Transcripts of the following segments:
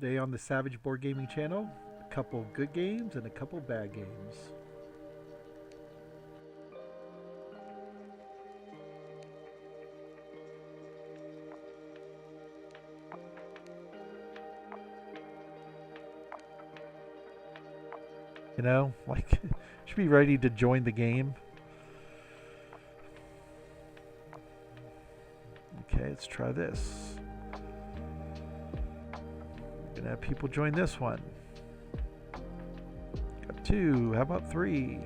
Today on the Savage Board Gaming channel, a couple good games and a couple bad games. You know, like, should be ready to join the game. Okay, let's try this. Gonna have people join this one. Got 2, how about 3?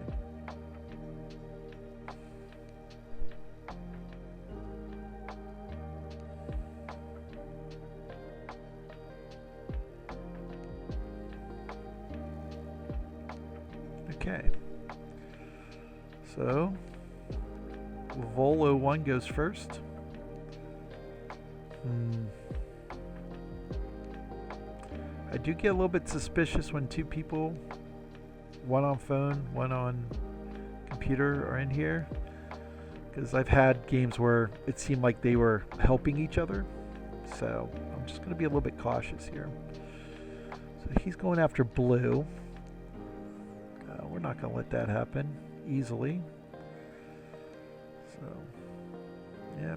Okay. So, Vol01 goes first. I do get a little bit suspicious when 2 people, one on phone, one on computer, are in here. Because I've had games where it seemed like they were helping each other. So I'm just going to be a little bit cautious here. So he's going after blue. We're not going to let that happen easily. So, yeah.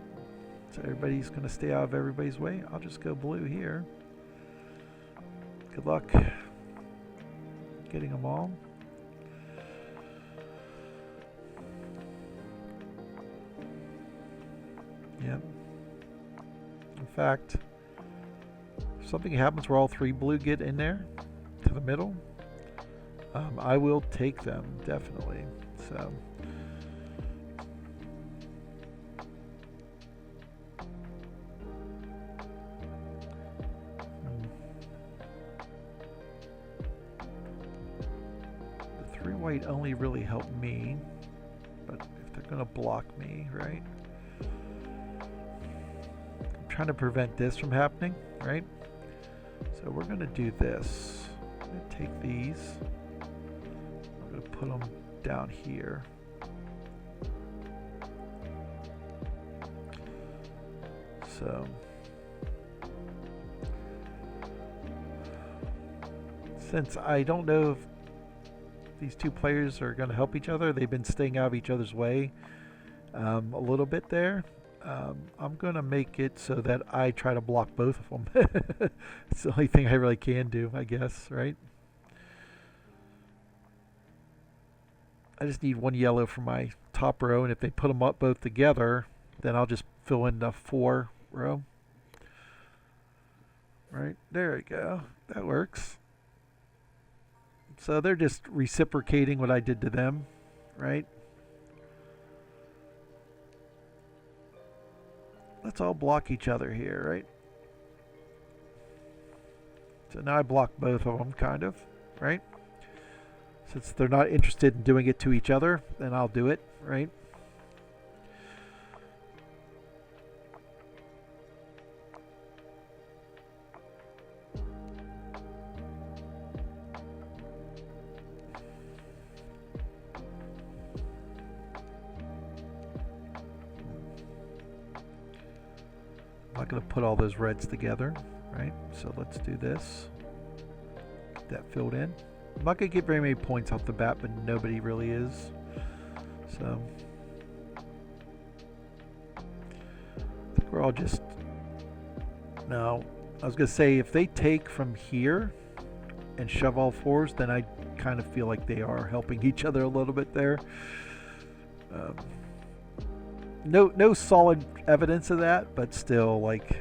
So everybody's going to stay out of everybody's way. I'll just go blue here. Good luck getting them all. Yep. In fact, if something happens where all 3 blue get in there to the middle, I will take them, definitely. So. The 3 white only really help me, but if they're going to block me, right? I'm trying to prevent this from happening, right? So we're going to do this. I'm going to take these. I'm going to put them down here. So since I don't know if these 2 players are going to help each other, they've been staying out of each other's way a little bit there. I'm going to make it so that I try to block both of them. It's the only thing I really can do, I guess, right? I just need 1 yellow for my top row, and if they put them up both together, then I'll just fill in the 4 row. Right, there we go. That works. So they're just reciprocating what I did to them, right? Let's all block each other here, right? So now I block both of them, kind of, right? Since they're not interested in doing it to each other, then I'll do it, right? I'm not going to put all those reds together, right? So let's do this. Get that filled in. I'm not going to get very many points off the bat, but nobody really is. So I think we're all just... No, I was going to say if they take from here and shove all 4s, then I kind of feel like they are helping each other a little bit there. No solid evidence of that, but still, like,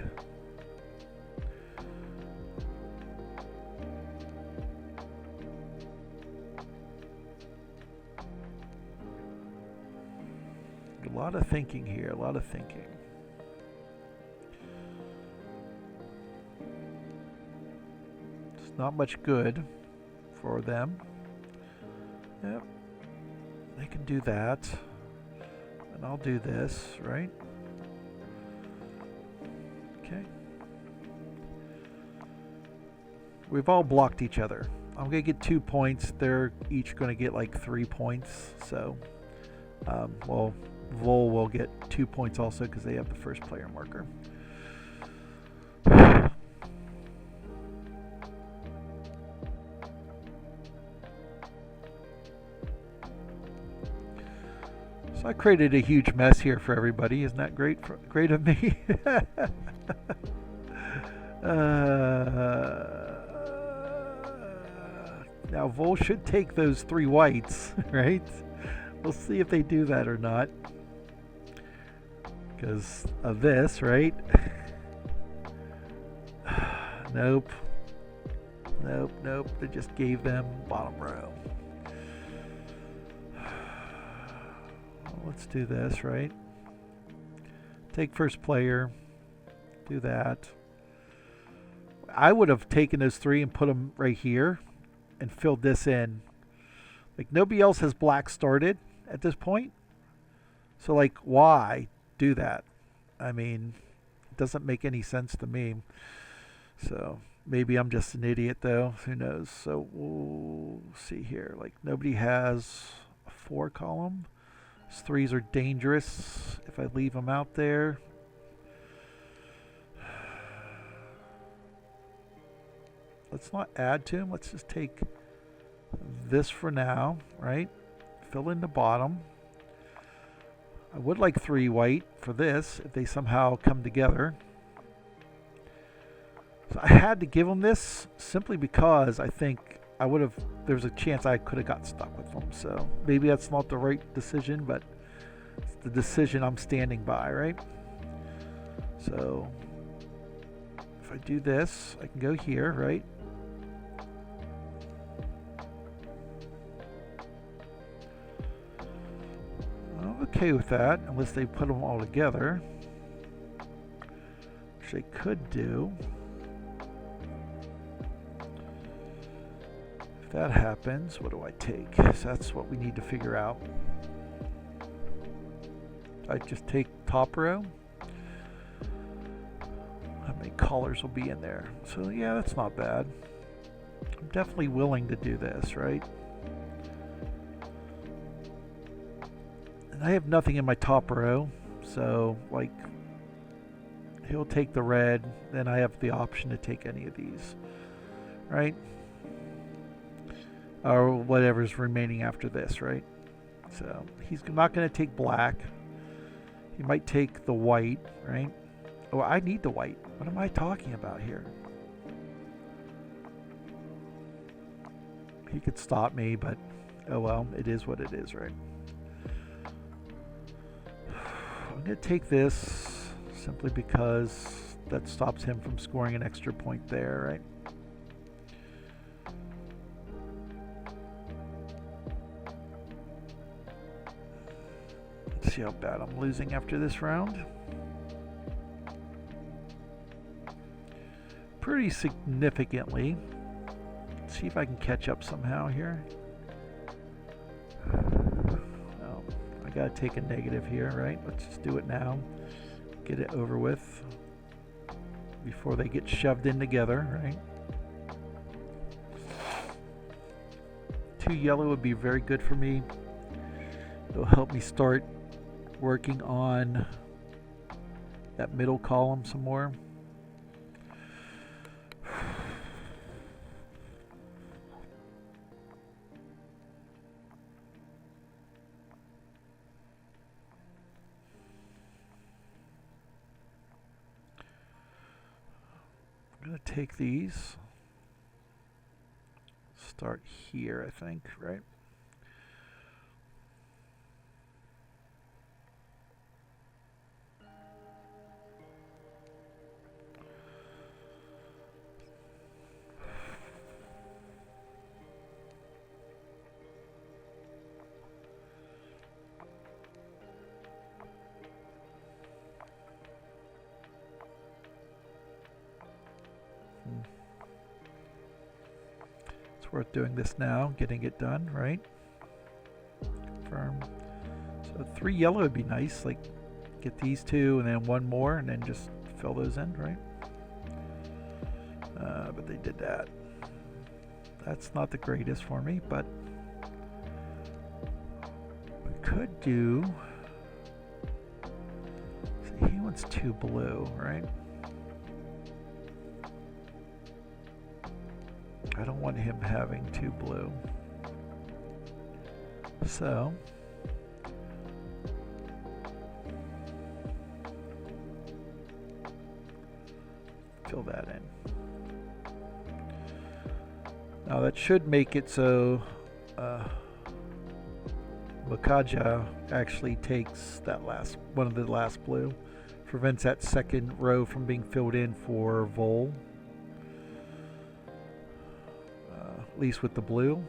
a lot of thinking here, a lot of thinking. It's not much good for them. Yep, they can do that. And I'll do this, right? Okay. We've all blocked each other. I'm going to get 2 points. They're each going to get like 3 points. So, well, Vol will get 2 points also because they have the first player marker. So I created a huge mess here for everybody. Isn't that great? Great of me. Now Vol should take those 3 whites, right? We'll see if they do that or not. Because of this, right? Nope. Nope, nope. They just gave them bottom row. Let's do this, right? Take first player. Do that. I would have taken those 3 and put them right here and filled this in. Like, nobody else has black started at this point. So, like, why do that? I mean, it doesn't make any sense to me. So, maybe I'm just an idiot, though. Who knows? So, we'll see here. Like, nobody has a 4 column. These 3s are dangerous if I leave them out there. Let's not add to them. Let's just take this for now, right? Fill in the bottom. I would like 3 white for this if they somehow come together. So I had to give them this simply because I think I would have, there's a chance I could have got stuck with them. So maybe that's not the right decision, but it's the decision I'm standing by, right? So if I do this, I can go here, right? I'm okay with that, unless they put them all together, which they could do. If that happens, what do I take? So that's what we need to figure out. I just take top row. How many colors will be in there? So yeah, that's not bad. I'm definitely willing to do this, right? And I have nothing in my top row, so like he'll take the red, then I have the option to take any of these, right? Or whatever's remaining after this, right? So he's not going to take black. He might take the white, right? Oh, I need the white. What am I talking about here? He could stop me, but oh well, it is what it is, right? I'm going to take this simply because that stops him from scoring an extra point there, right? Let's see how bad I'm losing after this round. Pretty significantly. Let's see if I can catch up somehow here. Oh, I gotta take a negative here, right? Let's just do it now. Get it over with before they get shoved in together, right? 2 yellow would be very good for me. It'll help me start working on that middle column some more. I'm going to take these, start here, I think, right? It's worth doing this now, getting it done, right? Confirm. So 3 yellow would be nice, like get these 2 and then 1 more and then just fill those in, right? But they did that. That's not the greatest for me, but we could do, see, he wants 2 blue, right? I don't want him having 2 blue. So fill that in. Now that should make it so Makaja actually takes that last one of the last blue, prevents that second row from being filled in for Vol, at least with the blue.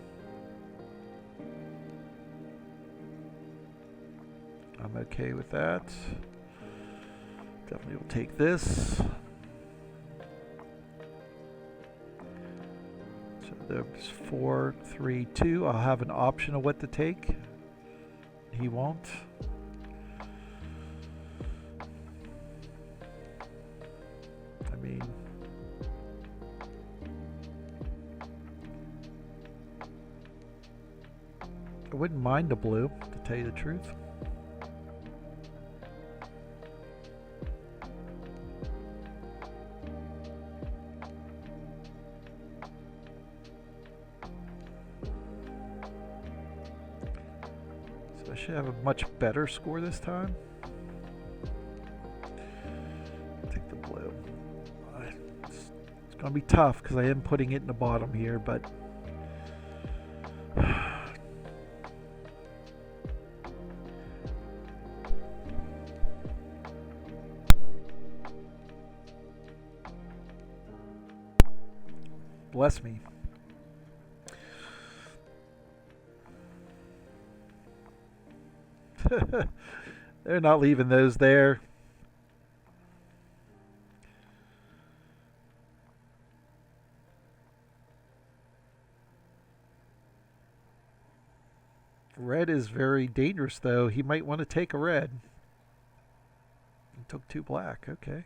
I'm okay with that. Definitely will take this. So there's 4, 3, 2. I'll have an option of what to take. He won't. I mean, I wouldn't mind the blue, to tell you the truth. I should have a much better score this time. Take the blue. It's going to be tough because I am putting it in the bottom here, but bless me. They're not leaving those there. Red is very dangerous, though. He might want to take a red. He took 2 black. Okay.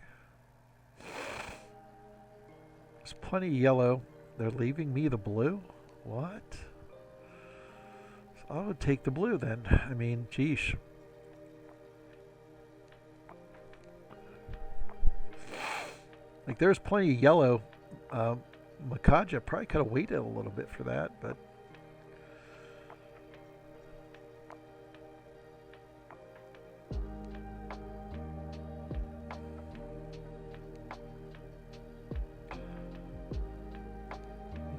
There's plenty of yellow. They're leaving me the blue? What? I would take the blue then. I mean, geesh. Like, there's plenty of yellow. Makaja probably could have waited a little bit for that, but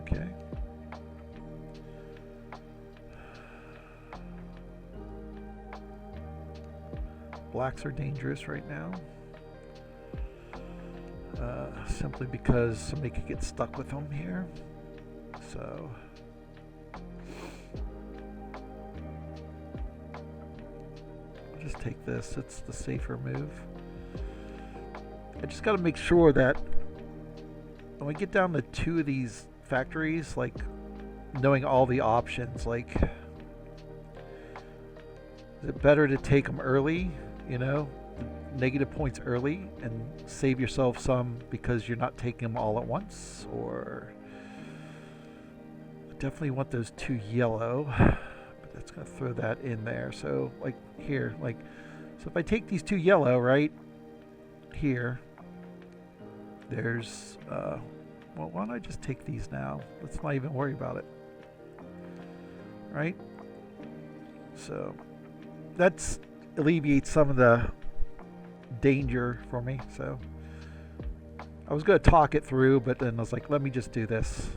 okay. Blacks are dangerous right now. Simply because somebody could get stuck with them here. So I'll just take this. It's the safer move. I just got to make sure that when we get down to 2 of these factories, like knowing all the options, like is it better to take them early, you know, negative points early and save yourself some because you're not taking them all at once, or I definitely want those 2 yellow, but that's going to throw that in there. So like here, like, so if I take these 2 yellow right here, there's well, why don't I just take these now? Let's not even worry about it, right? So that's alleviates some of the danger for me. So I was going to talk it through, but then I was like, let me just do this.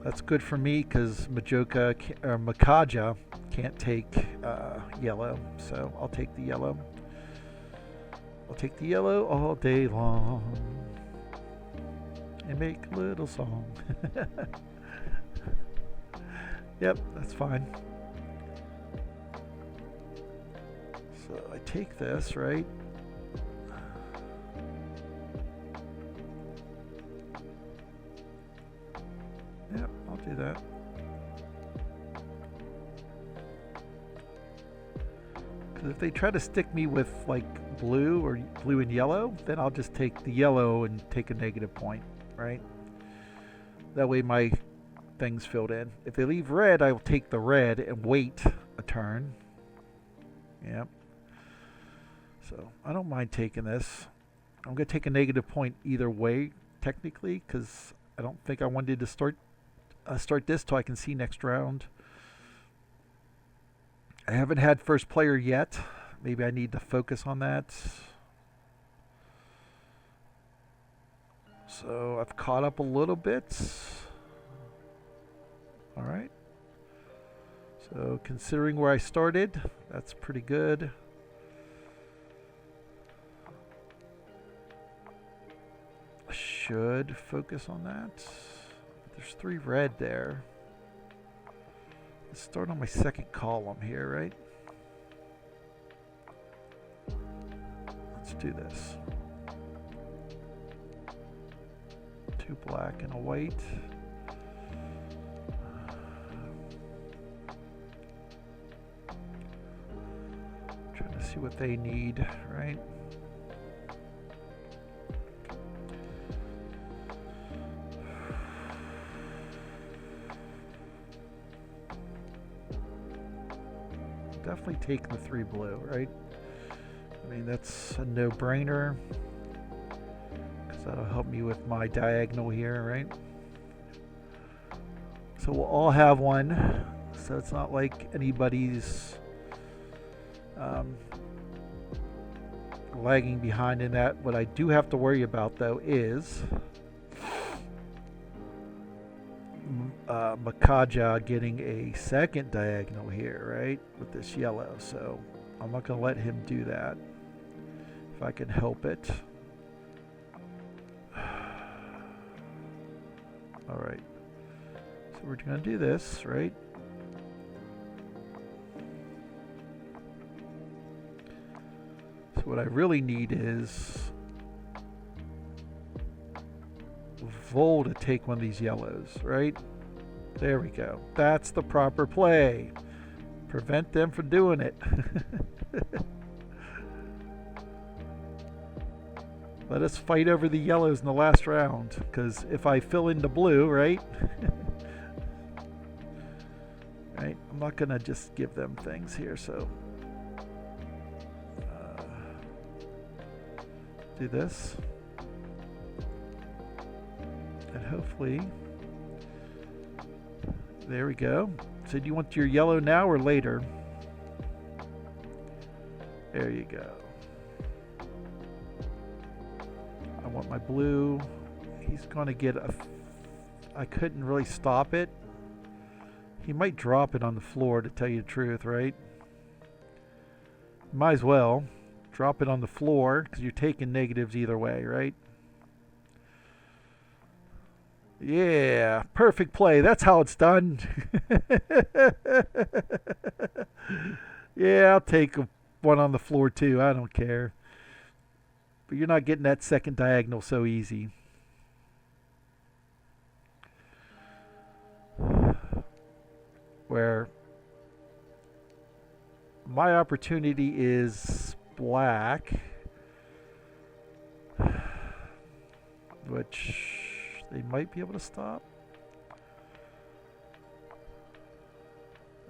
That's good for me because Makaja can't take yellow, so I'll take the yellow. I'll take the yellow all day long and make a little song. Yep, that's fine. So I take this, right? Yep, I'll do that. Because if they try to stick me with like blue or blue and yellow, then I'll just take the yellow and take a negative point, right? That way my thing's filled in. If they leave red, I will take the red and wait a turn. Yep. So I don't mind taking this. I'm going to take a negative point either way, technically, because I don't think I wanted to start this till I can see next round. I haven't had first player yet. Maybe I need to focus on that. So I've caught up a little bit. All right. So considering where I started, that's pretty good. Should focus on that. There's 3 red there. Let's start on my second column here, right? Let's do this. 2 black and a white. Trying to see what they need, right? Definitely take the 3 blue, right? I mean, that's a no-brainer, because that'll help me with my diagonal here, right? So we'll all have one, so it's not like anybody's lagging behind in that. What I do have to worry about, though, is Makaja getting a second diagonal here, right, with this yellow. So I'm not going to let him do that if I can help it. All right, so we're going to do this, right? So what I really need is Vol to take one of these yellows, right? There we go. That's the proper play. Prevent them from doing it. Let us fight over the yellows in the last round, because if I fill in the blue, right? Right? I'm not going to just give them things here, so do this. And hopefully, there we go. So do you want your yellow now or later? There you go. I want my blue. He's going to get a... I couldn't really stop it. He might drop it on the floor, to tell you the truth, right? Might as well drop it on the floor, because you're taking negatives either way, right? Yeah, perfect play. That's how it's done. Yeah, I'll take one on the floor too. I don't care. But you're not getting that second diagonal so easy. Where my opportunity is black, which they might be able to stop.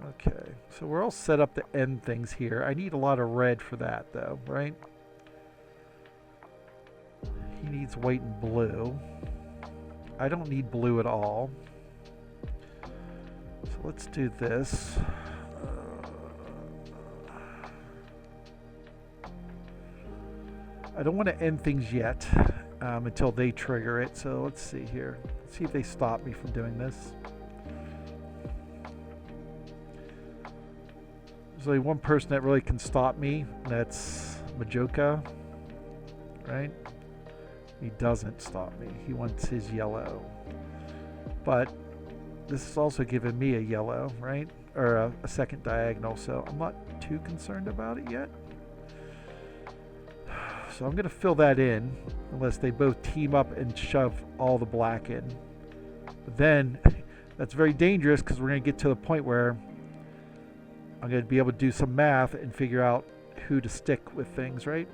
Okay, so we're all set up to end things here. I need a lot of red for that, though, right? He needs white and blue. I don't need blue at all. So let's do this. I don't want to end things yet until they trigger it. So let's see here. Let's see if they stop me from doing this. There's only one person that really can stop me, and that's Majoka, right? He doesn't stop me. He wants his yellow. But this is also giving me a yellow, right? Or a second diagonal, so I'm not too concerned about it yet. So I'm going to fill that in, unless they both team up and shove all the black in. But then, that's very dangerous, because we're going to get to the point where I'm going to be able to do some math and figure out who to stick with things, right?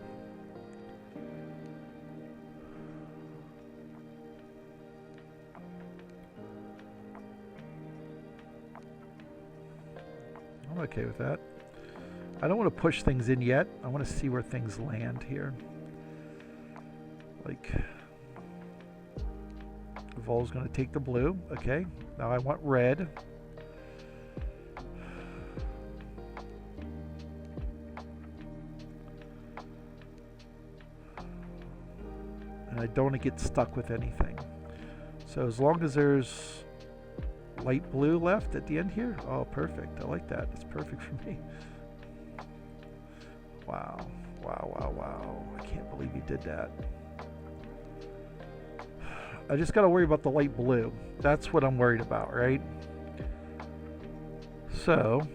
I'm okay with that. I don't want to push things in yet. I want to see where things land here. Like, Vol's going to take the blue. Okay, now I want red. and I don't want to get stuck with anything. So as long as there's light blue left at the end here, oh, perfect. I like that. It's perfect for me. Wow. Wow, wow, wow. I can't believe he did that. I just got to worry about the light blue. That's what I'm worried about, right? So,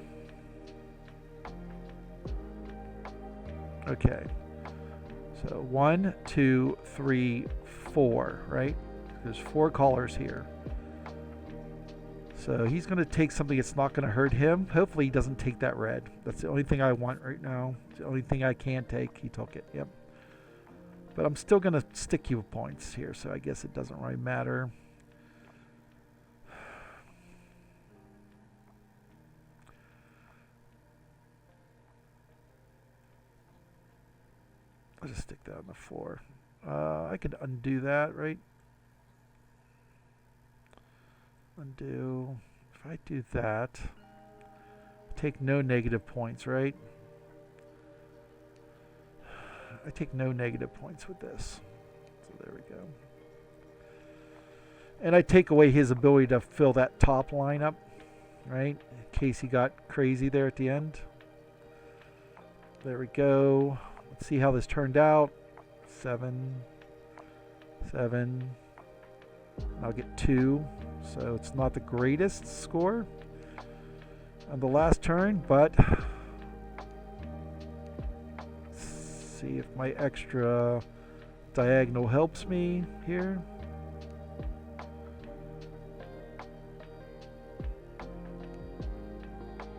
okay. So 1, 2, 3, 4, right? There's 4 colors here. So he's going to take something that's not going to hurt him. Hopefully he doesn't take that red. That's the only thing I want right now. It's the only thing I can take. He took it. Yep. But I'm still going to stick you with points here, so I guess it doesn't really matter. I'll just stick that on the 4. I could undo that, right? Undo. If I do that, take no negative points, right? I take no negative points with this. So there we go. And I take away his ability to fill that top line up, right? In case he got crazy there at the end. There we go. Let's see how this turned out. 7, 7. I'll get 2. So it's not the greatest score on the last turn, but let's see if my extra diagonal helps me here.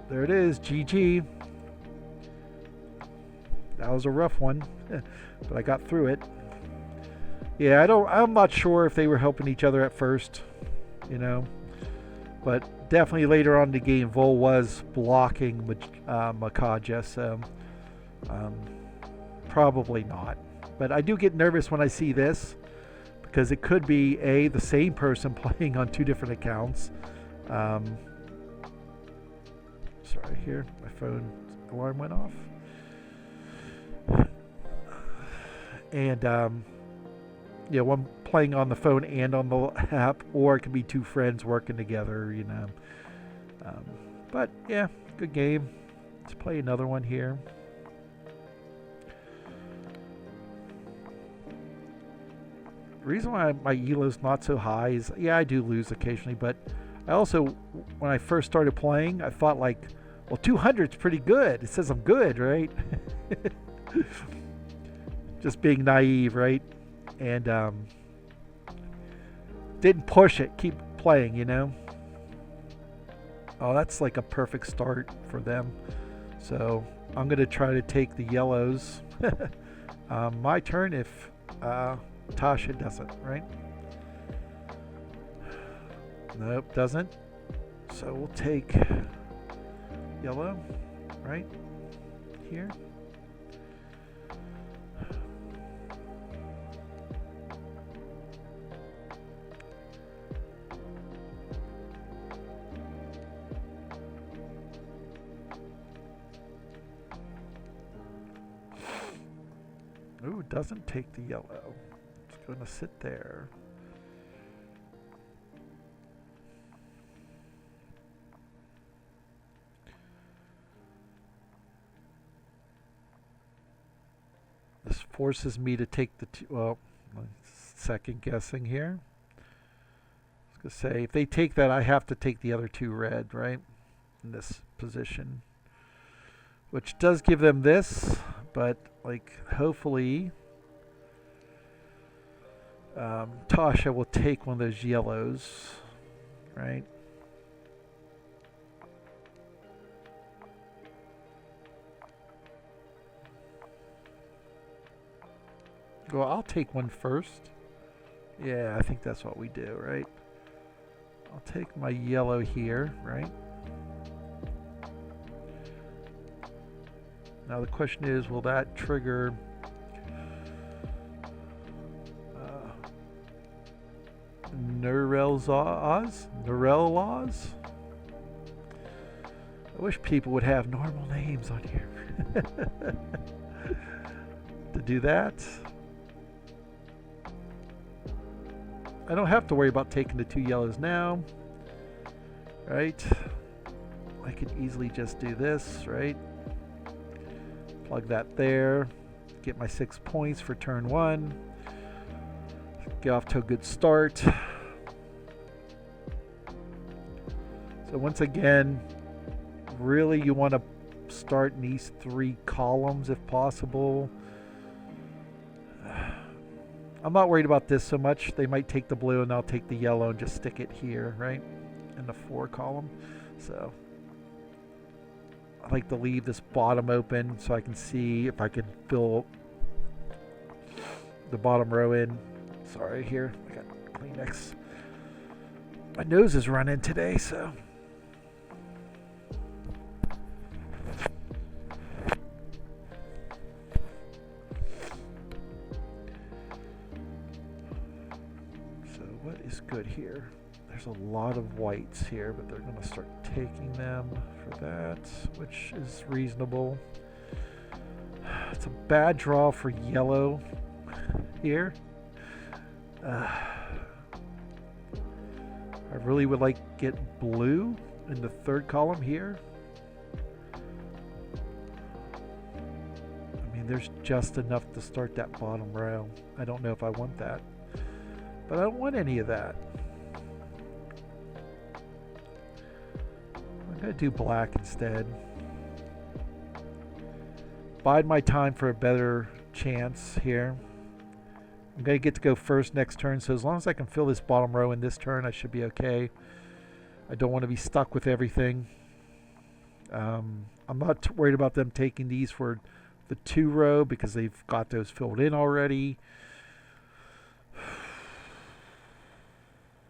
There it is, GG. That was a rough one, but I got through it. Yeah, I'm not sure if they were helping each other at first, you know, but definitely later on in the game, Vol was blocking Makaja, so probably not. But I do get nervous when I see this, because it could be the same person playing on 2 different accounts. Sorry, here, my phone alarm went off. And yeah, one playing on the phone and on the app, or it could be 2 friends working together, you know. But yeah, good game. Let's play another one here. The reason why my ELO's not so high is, yeah, I do lose occasionally, but I also, when I first started playing, I thought like, well, 200's pretty good. It says I'm good, right? Just being naive, right? And didn't push it. Keep playing, you know. Oh, that's like a perfect start for them. So I'm going to try to take the yellows. My turn if Tasha doesn't, right? Nope, doesn't. So we'll take yellow, right? Here. Ooh, doesn't take the yellow. It's going to sit there. This forces me to take the 2. Well, second guessing here. I was going to say, if they take that, I have to take the other 2 red, right? In this position. Which does give them this, but like hopefully Tasha will take one of those yellows, right? Well, I'll take one first. Yeah, I think that's what we do, right? I'll take my yellow here, right? Now the question is, will that trigger Nurel's laws? Nurel laws? I wish people would have normal names on here. To do that. I don't have to worry about taking the 2 yellows now. Right? I could easily just do this, right? Plug that there. Get my 6 points for turn 1. Get off to a good start. So once again, really you want to start in these 3 columns if possible. I'm not worried about this so much. They might take the blue and I'll take the yellow and just stick it here, right? In the 4 column. So I like to leave this bottom open so I can see if I can fill the bottom row in. Sorry, here I got Kleenex. My nose is running today, so. So what is good here? There's a lot of whites here, but they're going to start taking them for that, which is reasonable. It's a bad draw for yellow here. I really would like to get blue in the 3rd column here. I mean, there's just enough to start that bottom row. I don't know if I want that, but I don't want any of that. I'm going to do black instead. Bide my time for a better chance here. I'm going to get to go first next turn, so as long as I can fill this bottom row in this turn, I should be okay. I don't want to be stuck with everything. I'm not worried about them taking these for the 2 row because they've got those filled in already.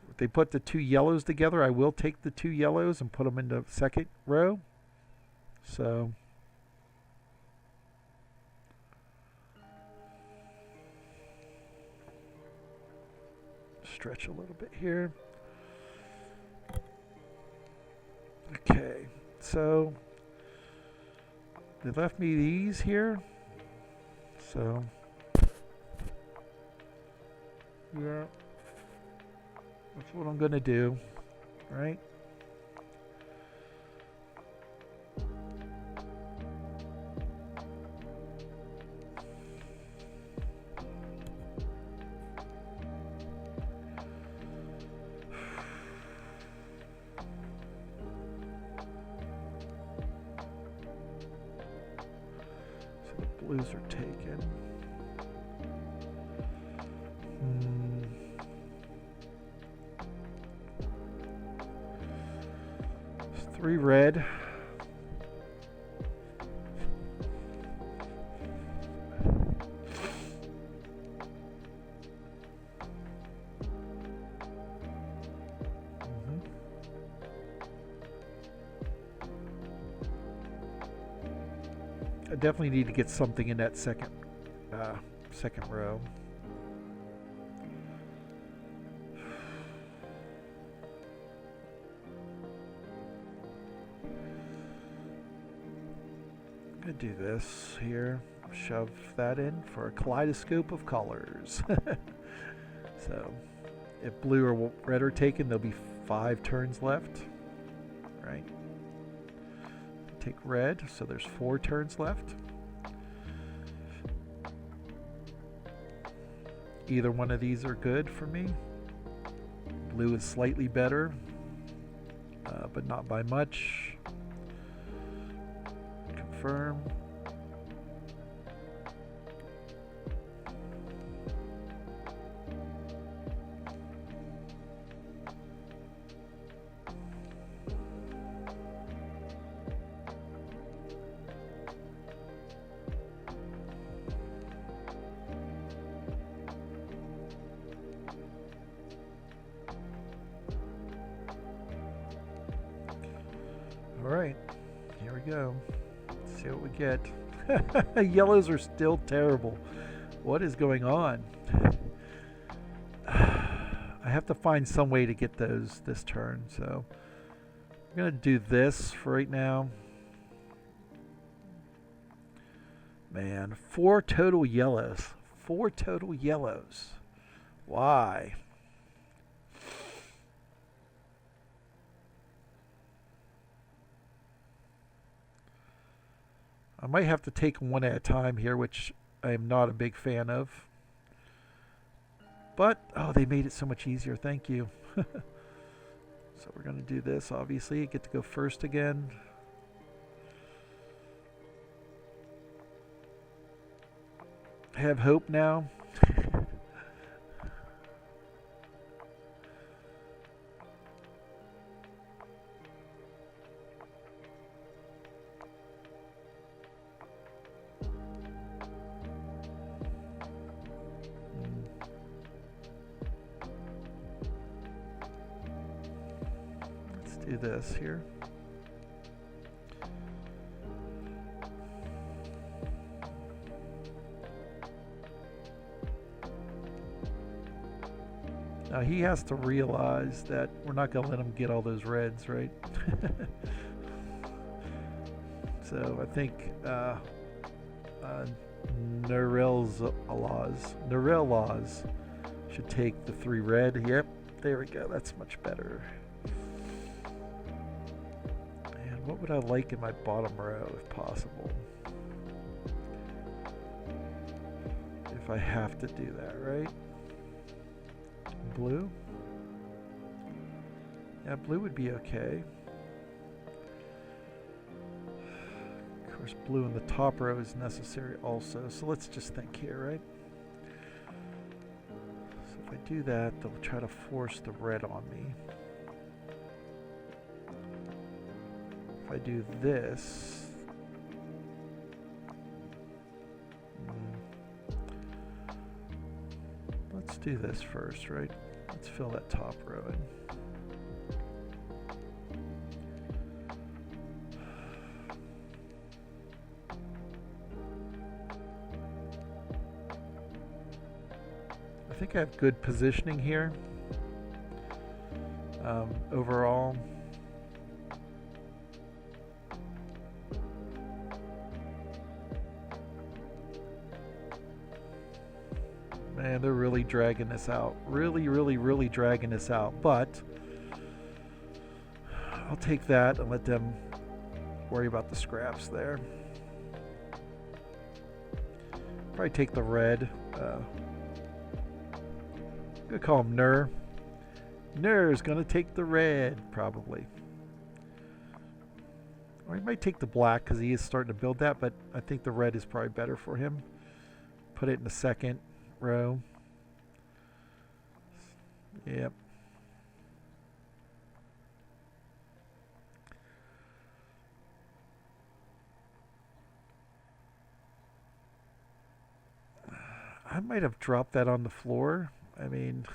If they put the 2 yellows together, I will take the 2 yellows and put them in the 2nd row. So stretch a little bit here. Okay, so they left me these here. So yeah, that's what I'm gonna do, right? Blues are taken. There's 3 red. I definitely need to get something in that second row. I'm gonna do this here. Shove that in for a kaleidoscope of colors. So, if blue or red are taken, there'll be 5 turns left, right? Take red, so there's 4 turns left. Either one of these are good for me. Blue is slightly better, but not by much. Confirm. Alright, here we go. Let's see what we get. Yellows are still terrible. What is going on? I have to find some way to get those this turn, so I'm going to do this for right now. Man, 4 total yellows. 4 total yellows. Why? I might have to take them one at a time here, which I am not a big fan of. But, oh, they made it so much easier. Thank you. So we're going to do this, obviously. Get to go first again. I have hope now. Do this here. Now he has to realize that we're not going to let him get all those reds, right? So I think Narel laws should take the 3 red. Yep, there we go. That's much better. What would I like in my bottom row, if possible? If I have to do that, right? Blue? Yeah, blue would be okay. Of course, blue in the top row is necessary also. So let's just think here, right? So if I do that, they'll try to force the red on me. If I do this, let's do this first, right? Let's fill that top row in. I think I have good positioning here overall. Man, they're really dragging this out. Really dragging this out. But I'll take that and let them worry about the scraps there. Probably take the red. I'm gonna call him Nur. Nur's gonna take the red, probably. Or he might take the black because he is starting to build that, but I think the red is probably better for him. Put it in the second row. Yep. I might have dropped that on the floor. I mean,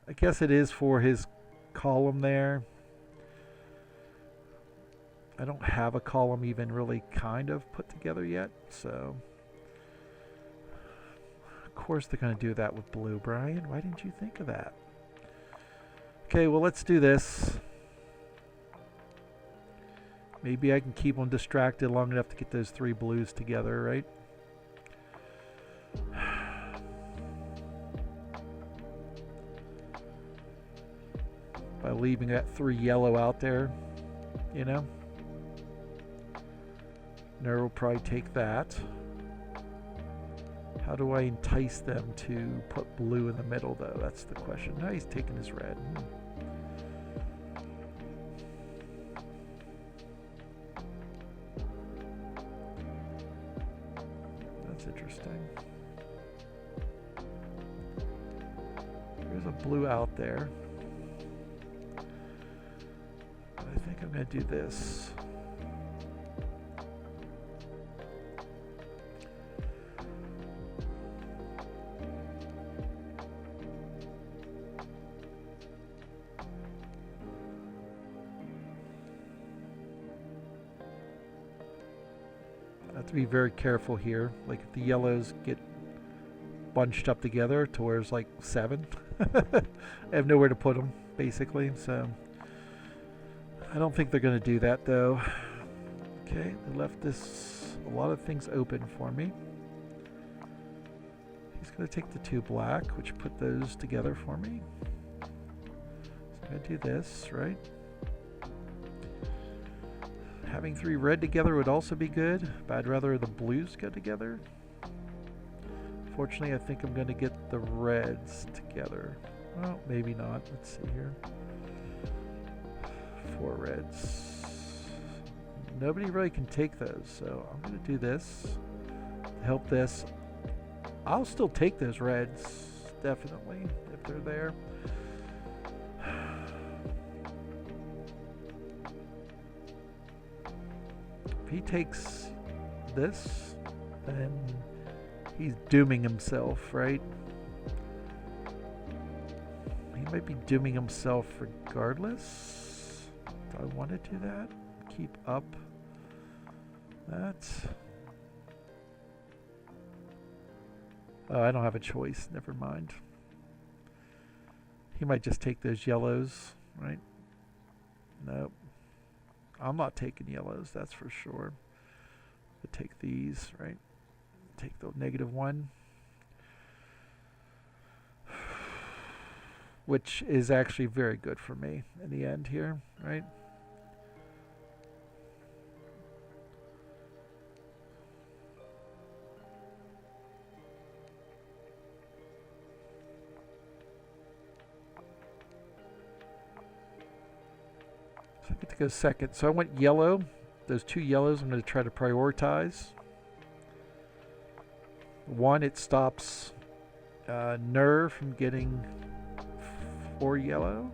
I guess it is for his column there. I don't have a column even really kind of put together yet, so of course they're going to do that with blue. Brian, why didn't you think of that? Okay, well, let's do this. Maybe I can keep them distracted long enough to get those 3 blues together, right? By leaving that 3 yellow out there, you know? Nur will probably take that. How do I entice them to put blue in the middle, though? That's the question. Now he's taking his red. That's interesting. There's a blue out there. But I think I'm going to do this. To be very careful here. Like if the yellows get bunched up together to where it's like 7, I have nowhere to put them basically. So I don't think they're going to do that though. Okay, they left a lot of things open for me. He's going to take the 2 black, which put those together for me. So I'm going to do this, right? Having 3 red together would also be good, but I'd rather the blues go together. Fortunately, I think I'm going to get the reds together. Well, maybe not. Let's see here. 4 reds. Nobody really can take those, so I'm going to do this to help this. I'll still take those reds, definitely, if they're there. If he takes this, then he's dooming himself, right? He might be dooming himself regardless. Do I want to do that? Keep up that. Oh, I don't have a choice. Never mind. He might just take those yellows, right? Nope. I'm not taking yellows, that's for sure. But take these, right? Take the -1. Which is actually very good for me in the end here, right? So I get to go second. So I went yellow. Those 2 yellows I'm going to try to prioritize. 1, it stops Nerve from getting 4 yellow.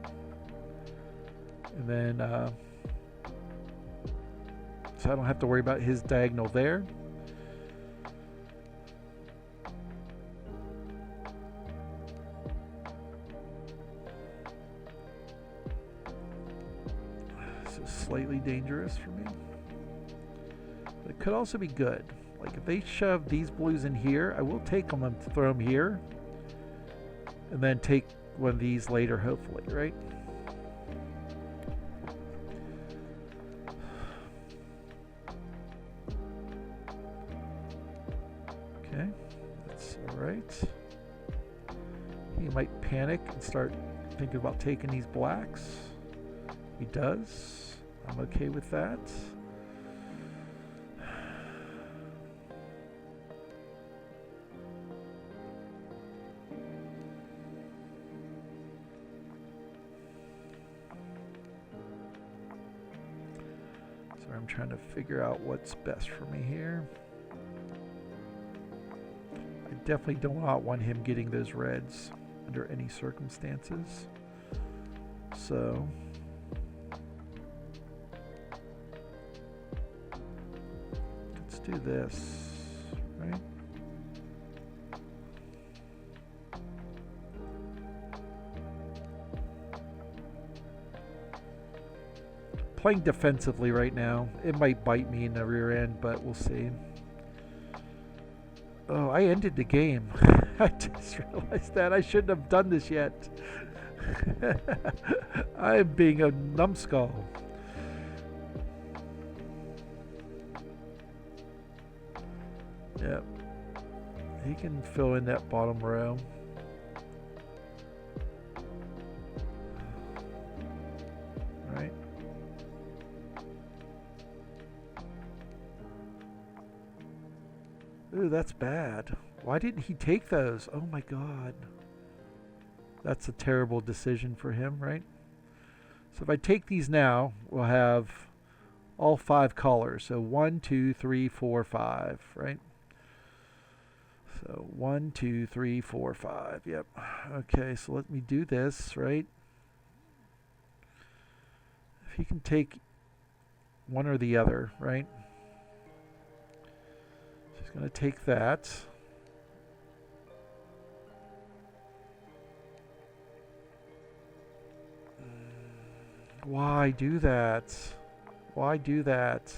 And then, so I don't have to worry about his diagonal there. This is slightly dangerous for me. But it could also be good. Like if they shove these blues in here, I will take them and throw them here. And then take one of these later, hopefully, right? Okay, that's all right. He might panic and start thinking about taking these blacks. He does. I'm okay with that. I'm trying to figure out what's best for me here. I definitely do not want him getting those reds under any circumstances. So let's do this, right? Playing defensively right now. It might bite me in the rear end, but we'll see. Oh, I ended the game. I just realized that. I shouldn't have done this yet. I'm being a numbskull. Yep. He can fill in that bottom row. Right. Ooh, that's bad. Why didn't he take those? Oh my god. That's a terrible decision for him, right? So if I take these now, we'll have all 5 colors. So 1, 2, 3, 4, 5, right? So 1, 2, 3, 4, 5. Yep. Okay, so let me do this, right? If he can take one or the other, right? So he's going to take that. Why do that? Why do that?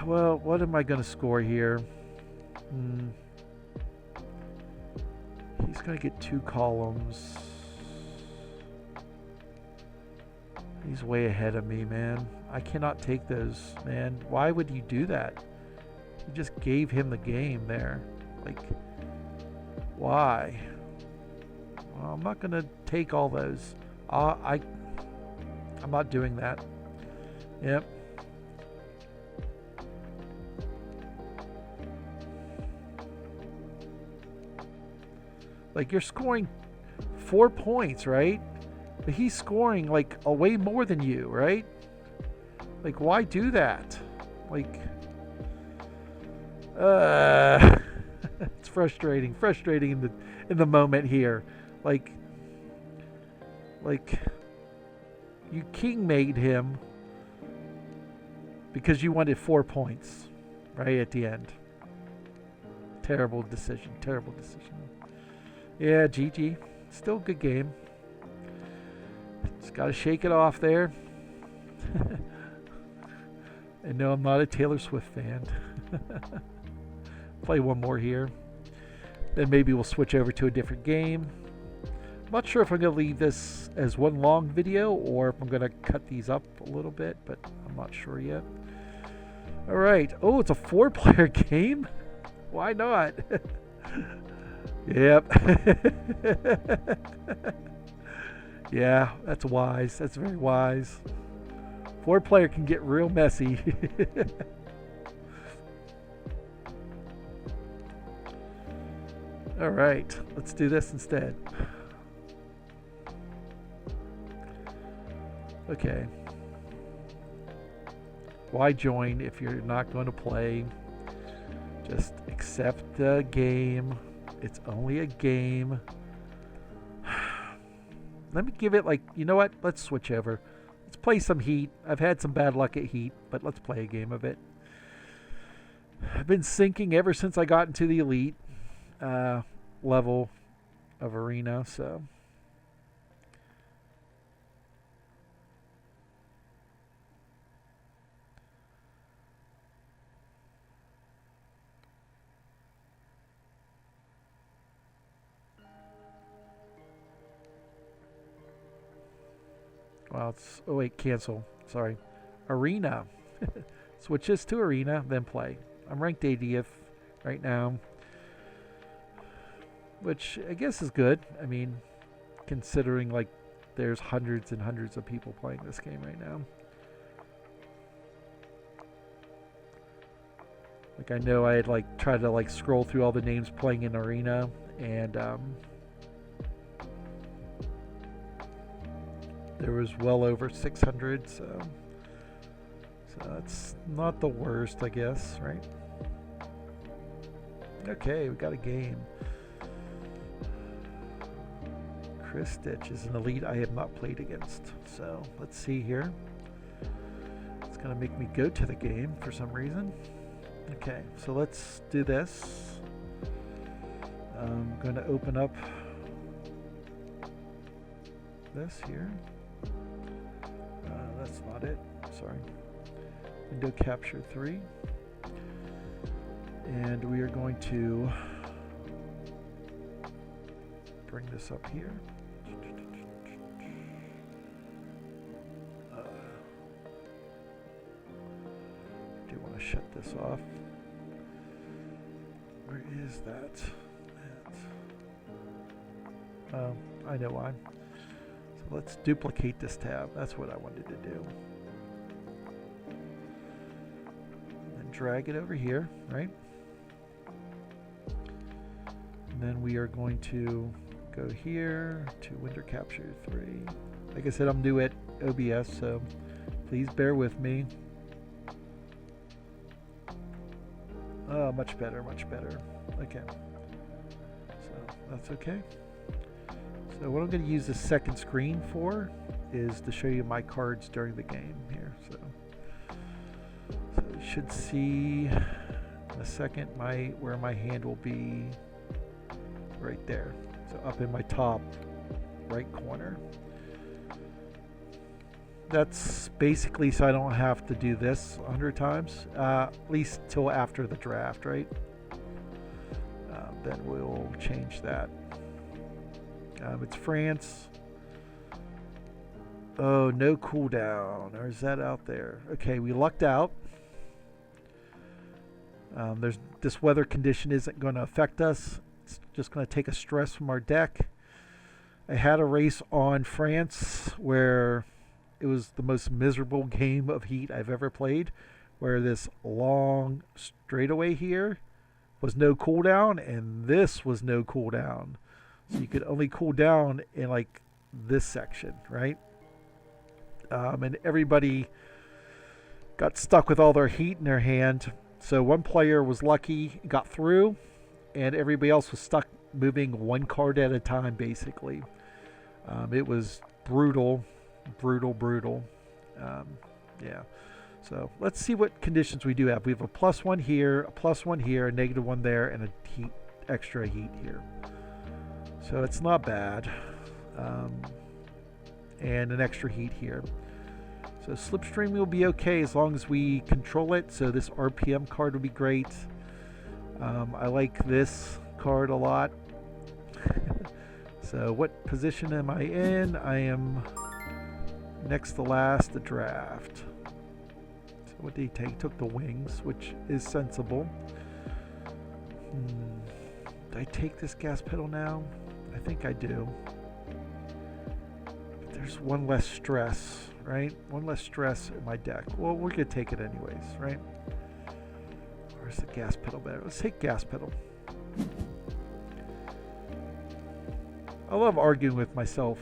Well, what am I going to score here? He's going to get 2 columns. He's way ahead of me, man. I cannot take those, man. Why would you do that? You just gave him the game there. Like, why? Well, I'm not going to take all those. I'm not doing that. Yep. Like, you're scoring 4 points, right? But he's scoring like a way more than you, right? Like, why do that? Like, it's frustrating in the moment here. Like you king made him because you wanted 4 points, right at the end. Terrible decision. Yeah, GG. Still a good game. Just got to shake it off there. And no, I'm not a Taylor Swift fan. Play one more here. Then maybe we'll switch over to a different game. I'm not sure if I'm going to leave this as one long video or if I'm going to cut these up a little bit, but I'm not sure yet. All right. Oh, it's a 4-player game? Why not? Yep. Yeah, that's wise. That's very wise. 4-player can get real messy. All right, let's do this instead. Okay. Why join if you're not going to play? Just accept the game. It's only a game. Let me give it, like, you know what? Let's switch over. Let's play some Heat. I've had some bad luck at Heat, but let's play a game of it. I've been sinking ever since I got into the Elite level of Arena, so. Well, it's, oh wait, cancel. Sorry. Arena. Switch this to Arena, then play. I'm ranked 80th right now, which I guess is good. I mean, considering like there's hundreds and hundreds of people playing this game right now. Like, I know I had like tried to like scroll through all the names playing in Arena, and there was well over 600, so that's not the worst, I guess, right? Okay, we got a game. Chris Stitch is an elite I have not played against, so let's see here. It's gonna make me go to the game for some reason. Okay, so let's do this. I'm going to open up this here. That's not it. Sorry. Window capture 3. And we are going to bring this up here. Do want to shut this off. Where is that? Oh, I know why. So let's duplicate this tab. That's what I wanted to do. And drag it over here, right? And then we are going to go here to window capture 3. Like I said, I'm new at OBS, so please bear with me. Oh, much better, much better. Okay. So that's okay. So what I'm going to use the second screen for is to show you my cards during the game here. So you should see in a second where my hand will be right there. So up in my top right corner. That's basically so I don't have to do this 100 times, at least till after the draft, right? Then we'll change that. It's France. Oh, no cooldown. Or is that out there? Okay, we lucked out. This weather condition isn't going to affect us. It's just going to take a stress from our deck. I had a race on France where it was the most miserable game of Heat I've ever played, where this long straightaway here was no cooldown, and this was no cooldown. So you could only cool down in like this section, right? And everybody got stuck with all their heat in their hand. So one player was lucky, got through, and everybody else was stuck moving one card at a time, basically. It was brutal, brutal. Yeah. So let's see what conditions we do have. We have a +1 here, a +1 here, a -1 there, and a extra heat here. So it's not bad. And an extra heat here. So Slipstream will be okay as long as we control it. So this RPM card will be great. I like this card a lot. So what position am I in? I am next to last, the draft. So what did he take? He took the wings, which is sensible. Did I take this gas pedal now? I think I do. But there's one less stress, right? One less stress in my deck. Well, we're going to take it anyways, right? Where's the gas pedal better? Let's take gas pedal. I love arguing with myself,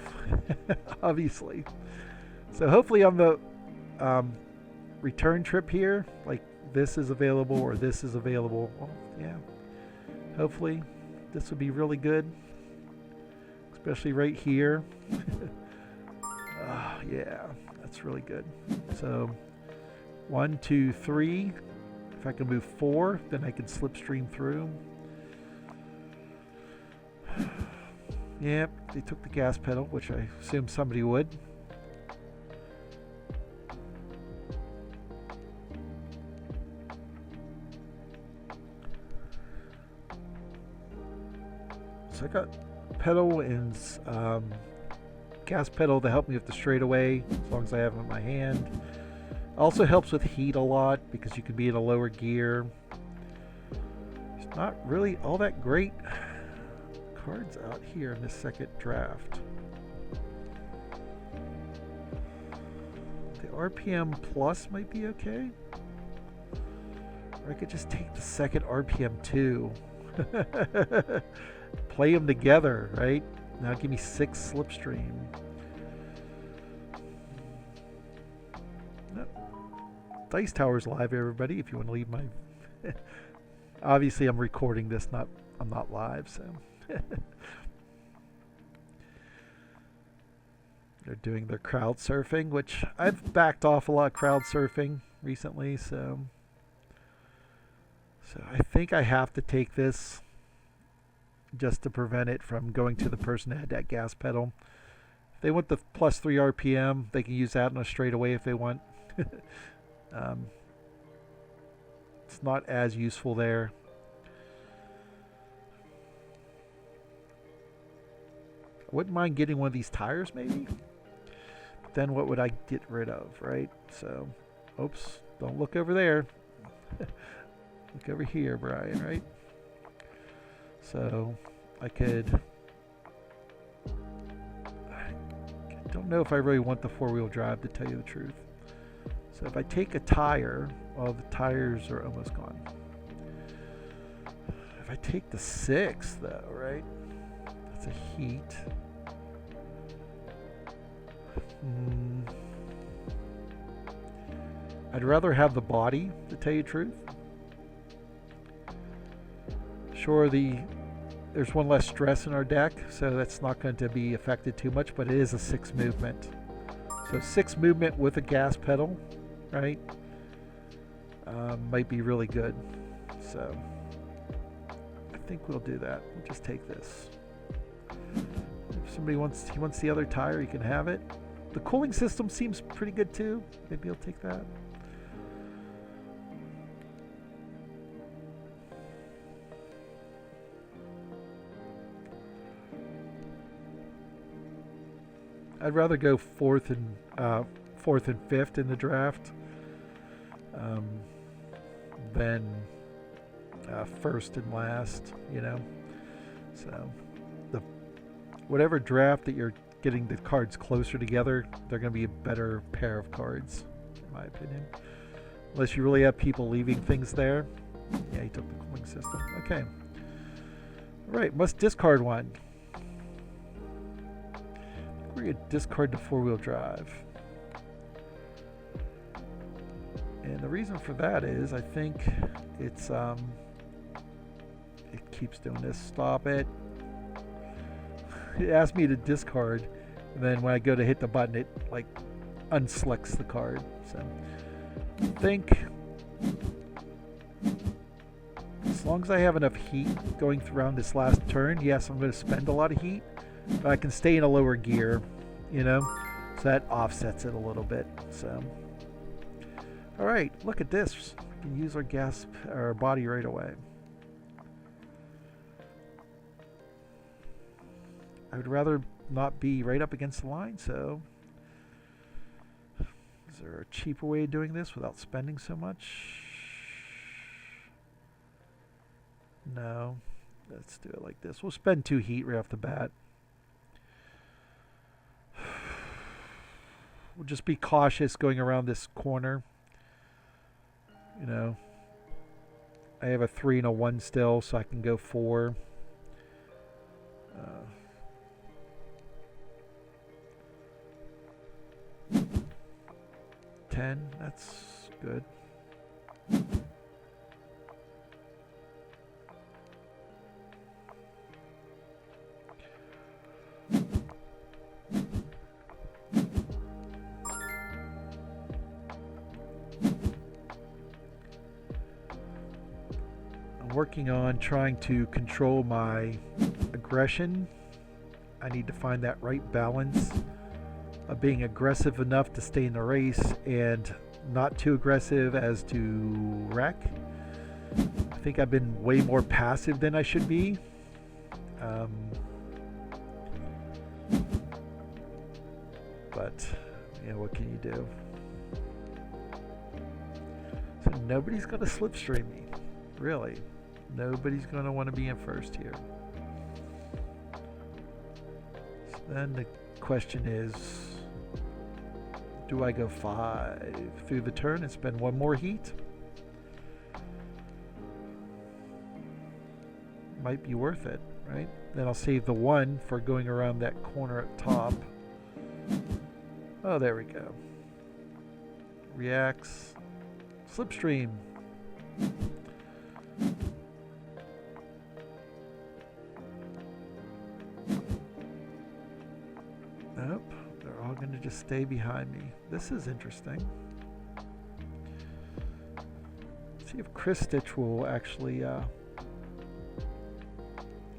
obviously. So hopefully on the return trip here, like this is available or this is available. Well, yeah. Hopefully this will be really good, especially right here. Yeah, that's really good. So 1, 2, 3. If I can move 4, then I can slipstream through. Yep, they took the gas pedal, which I assume somebody would. So I got pedal and gas pedal to help me with the straightaway, as long as I have them in my hand. Also helps with heat a lot because you can be in a lower gear. It's not really all that great cards out here in this second draft. The RPM plus might be okay. Or I could just take the second RPM 2. Play them together, right? Now give me 6 slipstream. No. Dice Tower's live, everybody, if you want to leave my... Obviously I'm recording this, I'm not live, so... They're doing their crowd surfing, which I've backed off a lot of crowd surfing recently, so I think I have to take this just to prevent it from going to the person that had that gas pedal. If they want the +3 RPM, they can use that on a straightaway if they want. It's not as useful there. Wouldn't mind getting one of these tires maybe, but then what would I get rid of, right? So oops, don't look over there. Look over here, Brian, right? So I could, I don't know if I really want the 4-wheel drive, to tell you the truth. So if I take a tire, well, the tires are almost gone. If I take the 6 though, right? That's a heat. I'd rather have the body, to tell you the truth. Sure, there's one less stress in our deck, so that's not going to be affected too much, but it is a 6 movement. So 6 movement with a gas pedal, right? Might be really good. So I think we'll do that. We'll just take this. If somebody wants the other tire, you can have it. The cooling system seems pretty good too. Maybe I'll take that. I'd rather go 4th and 5th in the draft than first and last, you know. So the whatever draft that you're getting the cards closer together, they're going to be a better pair of cards, in my opinion. Unless you really have people leaving things there. Yeah, he took the cooling system. Okay. Alright, must discard one. We're going to discard the four-wheel drive. And the reason for that is, I think it's, it keeps doing this. Stop it. It asked me to discard, and then when I go to hit the button, it, like, unselects the card. So, I think, as long as I have enough heat going throughout this last turn, yes, I'm going to spend a lot of heat, but I can stay in a lower gear, you know, so that offsets it a little bit. So, all right, look at this. We can use our gas, our body right away. I would rather not be right up against the line, so is there a cheaper way of doing this without spending so much? No. Let's do it like this. We'll spend 2 heat right off the bat. We'll just be cautious going around this corner. You know, I have a 3 and a 1 still, so I can go 4. 10, that's good. I'm working on trying to control my aggression. I need to find that right balance of being aggressive enough to stay in the race and not too aggressive as to wreck. I think I've been way more passive than I should be. But, you know, what can you do? So nobody's going to slipstream me. Really. Nobody's going to want to be in first here. So then the question is, do I go 5 through the turn and spend 1 more heat? Might be worth it, right? Then I'll save the 1 for going around that corner up top. Oh, there we go. Reacts. Slipstream. Nope. They're all going to just stay behind me. This is interesting. Let's see if Chris Stitch will actually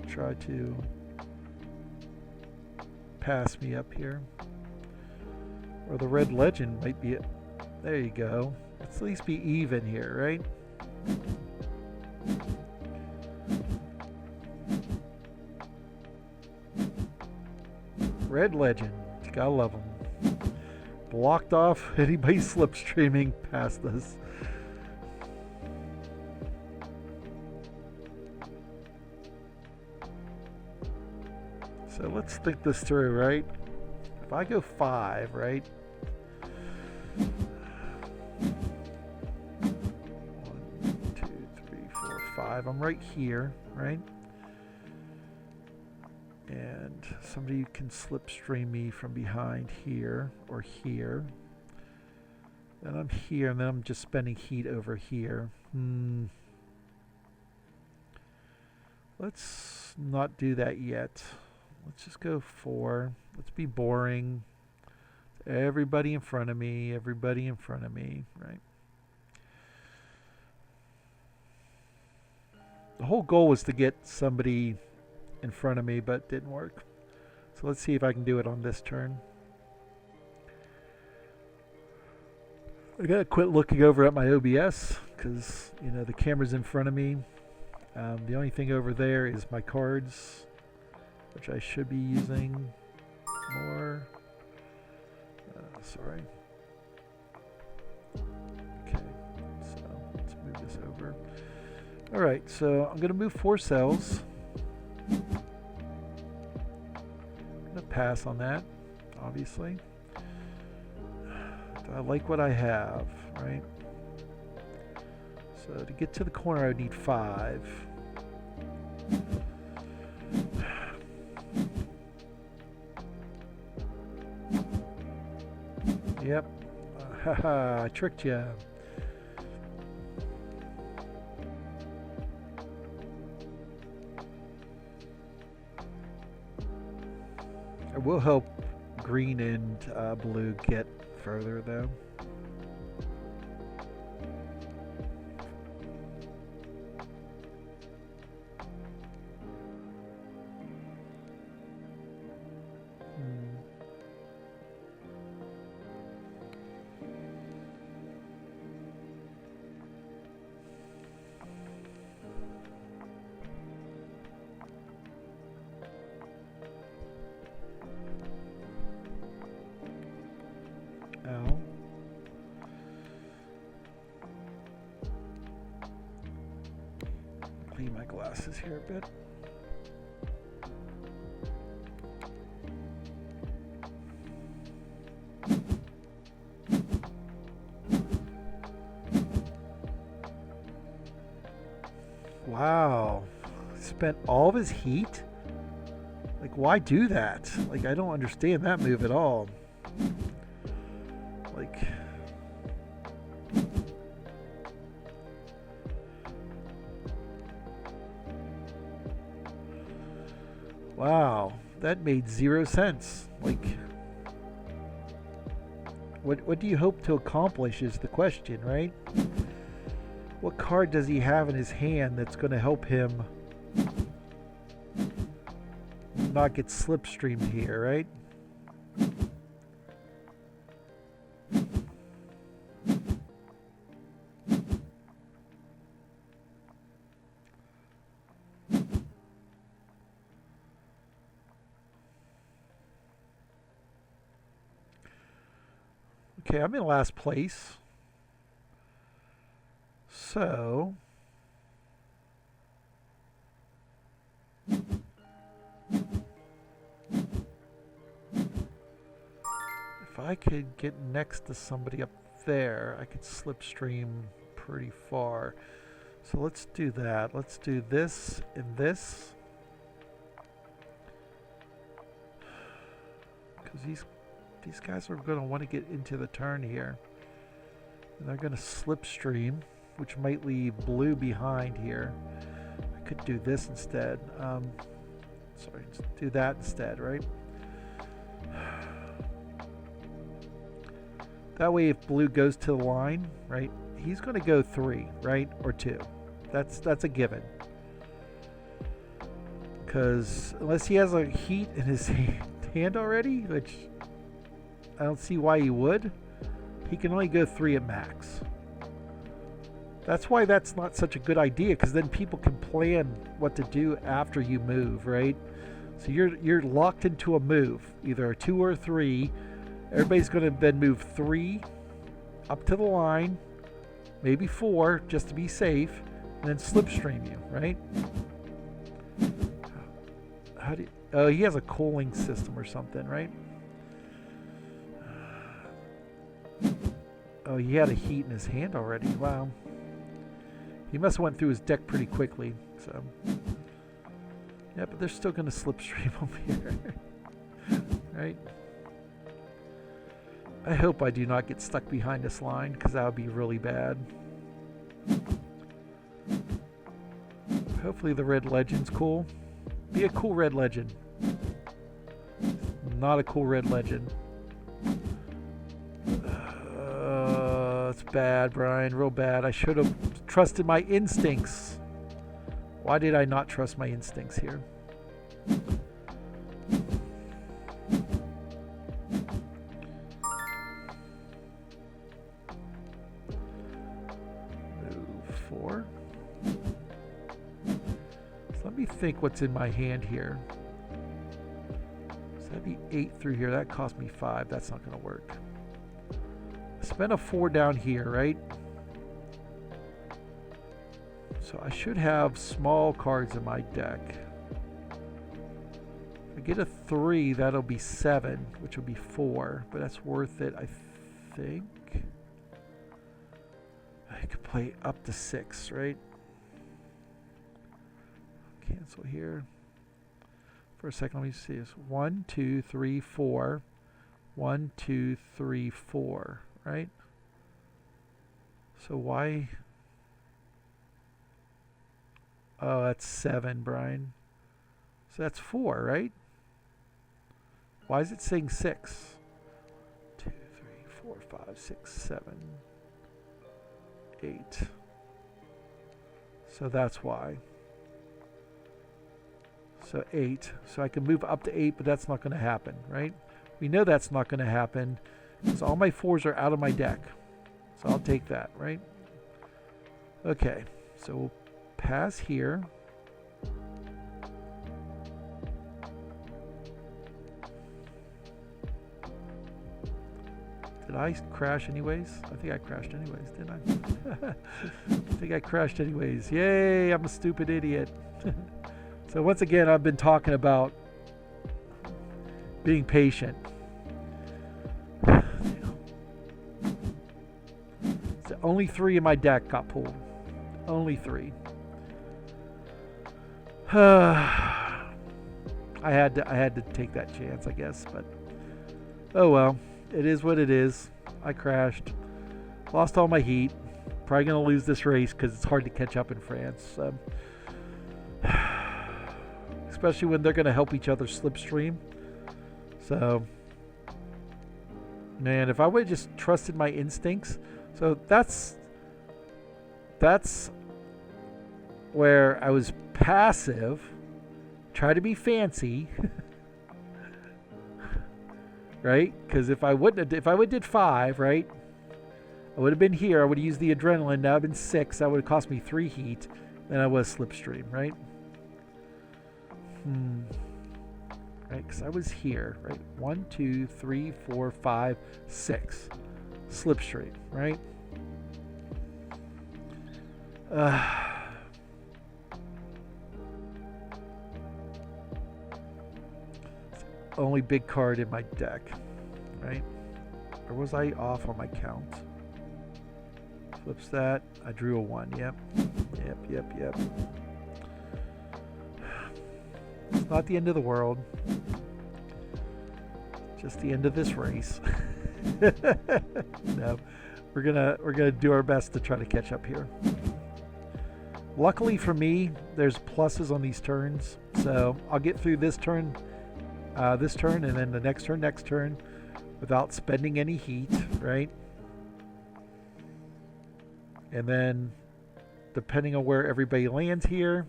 try to pass me up here. Or the Red Legend might be it. There you go. Let's at least be even here, right? Red Legend. Gotta love them. Blocked off anybody slipstreaming past us. So let's think this through, right? If I go 5, right? 1, 2, 3, 4, 5. I'm right here, right? And somebody can slipstream me from behind here or here. Then I'm here, and then I'm just spending heat over here. Let's not do that yet. Let's just go 4. Let's be boring. Everybody in front of me, everybody in front of me, right? The whole goal was to get somebody in front of me, but it didn't work. So let's see if I can do it on this turn. I gotta quit looking over at my OBS because, you know, the camera's in front of me. The only thing over there is my cards, which I should be using more. Sorry. Okay, so let's move this over. Alright, so I'm going to move 4 cells. I'm going to pass on that, obviously. I like what I have, right? So to get to the corner, I would need 5. Yep. Haha, I tricked you. It will help green and blue get further, though. Clean my glasses here a bit. Wow. Spent all of his heat? Like, why do that? Like, I don't understand that move at all. Like... Wow, that made 0 sense. Like, what do you hope to accomplish is the question, right? What card does he have in his hand that's going to help him not get slipstreamed here, right? Okay, I'm in last place. So... if I could get next to somebody up there, I could slipstream pretty far. So let's do that. Let's do this and this. Because these guys are going to want to get into the turn here. And they're going to slipstream, which might leave blue behind here. I could do this instead. Sorry, let's do that instead, right? That way if blue goes to the line, right, he's going to go 3, right, or 2. That's a given. Because unless he has a heat in his hand already, which... I don't see why he would. He can only go 3 at max. That's why that's not such a good idea, because then people can plan what to do after you move, right? So you're locked into a move, either a 2 or a 3. Everybody's going to then move 3 up to the line, maybe 4 just to be safe, and then slipstream you, right? How do you, oh, he has a cooling system or something, right? Oh, he had a heat in his hand already. Wow. He must have went through his deck pretty quickly. So, yeah, but they're still going to slipstream over here. Right? I hope I do not get stuck behind this line, because that would be really bad. Hopefully the red legend's cool. Be a cool red legend. Not a cool red legend. It's bad, Brian. Real bad. I should have trusted my instincts. Why did I not trust my instincts here? Move 4. So let me think what's in my hand here. So that'd be 8 through here. That cost me 5. That's not going to work. Spend a 4 down here, right? So I should have small cards in my deck. If I get a 3, that'll be 7, which will be 4, but that's worth it, I think. I could play up to 6, right? Cancel here. For a second, let me see this. 1, 2, 3, 4. 1, 2, 3, 4, right? So why? Oh, that's 7, Brian. So that's 4, right? Why is it saying 6? 2, 3, 4, 5, 6, 7, 8. So that's why. So 8. So I can move up to 8, but that's not going to happen, right? We know that's not going to happen because all my 4s are out of my deck. So I'll take that, right? Okay. So we'll pass here. Did I crash anyways? I think I crashed anyways, didn't I? I think I crashed anyways. Yay, I'm a stupid idiot. So once again, I've been talking about being patient. So only 3 in my deck got pulled. Only 3. I had to take that chance, I guess, but oh well. It is what it is. I crashed. Lost all my heat. Probably going to lose this race because it's hard to catch up in France. Especially when they're going to help each other slipstream. So, man, if I would have just trusted my instincts. So that's where I was passive. Try to be fancy. Right? Because if I would have did 5, right? I would have been here. I would have used the adrenaline. Now I've been 6. That would have cost me 3 heat. Then I was slipstream, right? Right? Because I was here, right? 1, 2, 3, 4, 5, 6. Slipstream, right? Only big card in my deck, right? Or was I off on my count? Flips that. I drew a 1. Yep. It's not the end of the world. Just the end of this race. No, we're gonna do our best to try to catch up here. Luckily for me, there's pluses on these turns, so I'll get through this turn, and then the next turn, without spending any heat, right? And then, depending on where everybody lands here,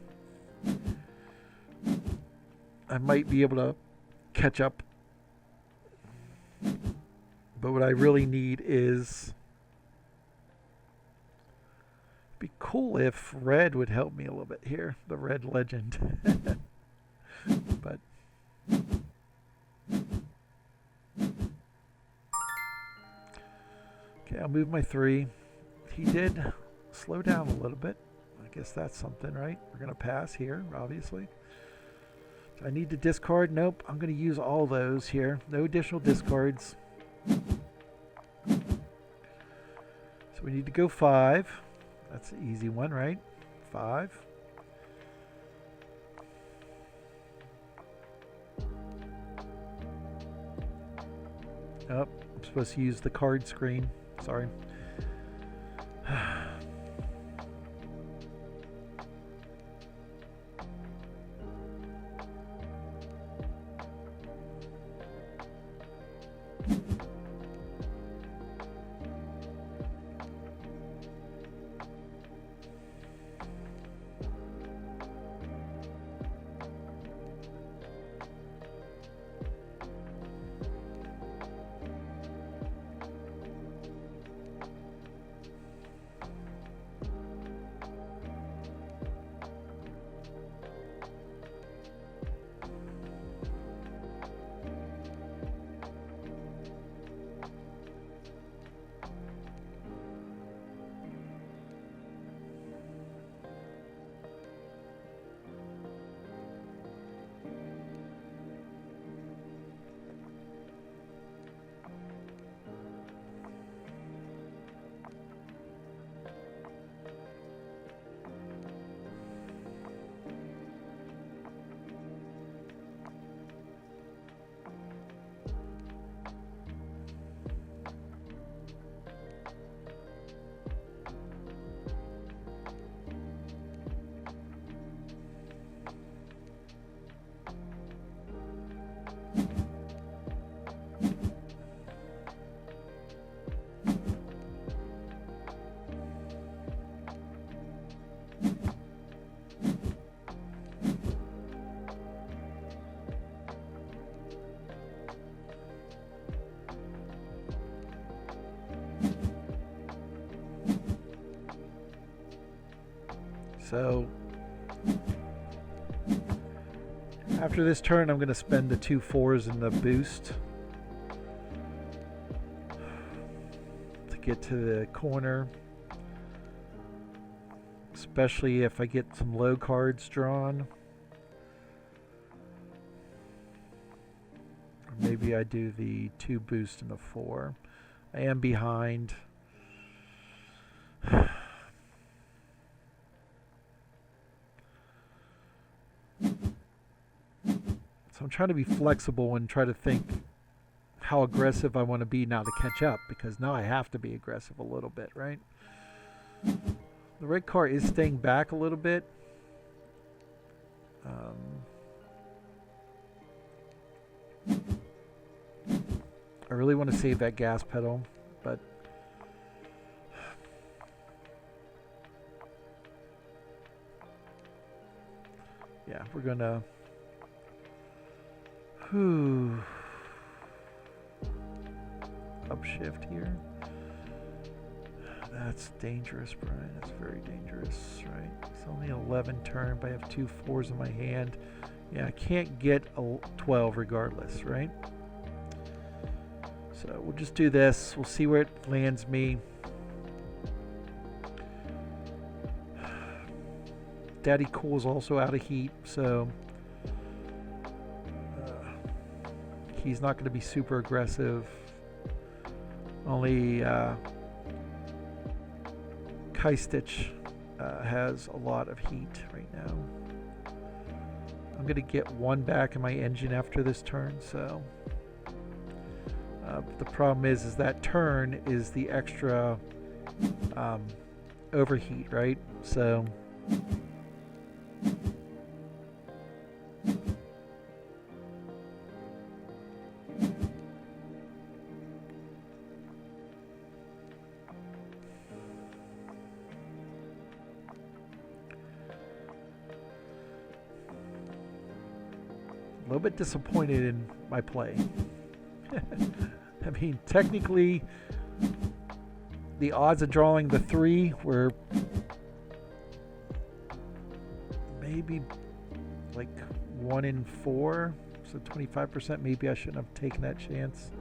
I might be able to catch up. But what I really need is... It'd be cool if red would help me a little bit here. The red legend. But... Okay, I'll move my 3. He did slow down a little bit. I guess that's something, right? We're going to pass here, obviously. Do I need to discard? Nope. I'm going to use all those here. No additional discards. So we need to go 5. That's an easy one, right? 5. Oh, I'm supposed to use the card screen. Sorry. So after this turn, I'm going to spend the 2 4s in the boost to get to the corner, especially if I get some low cards drawn. Or maybe I do the 2 boost and the 4. I am behind. So I'm trying to be flexible and try to think how aggressive I want to be now to catch up, because now I have to be aggressive a little bit, right? The red car is staying back a little bit. I really want to save that gas pedal, but yeah, we're gonna upshift here. That's dangerous, Brian. That's very dangerous, right? It's only an 11 turn, but I have 2 4s in my hand. Yeah, I can't get a 12 regardless, right? So we'll just do this. We'll see where it lands me. Daddy Cool is also out of heat, so he's not going to be super aggressive. Only Kai Stitch has a lot of heat right now. I'm going to get 1 back in my engine after this turn, so the problem is that turn is the extra overheat, right? So a little bit disappointed in my play. I mean, technically, the odds of drawing the 3 were maybe like 1 in 4, so 25%. Maybe I shouldn't have taken that chance.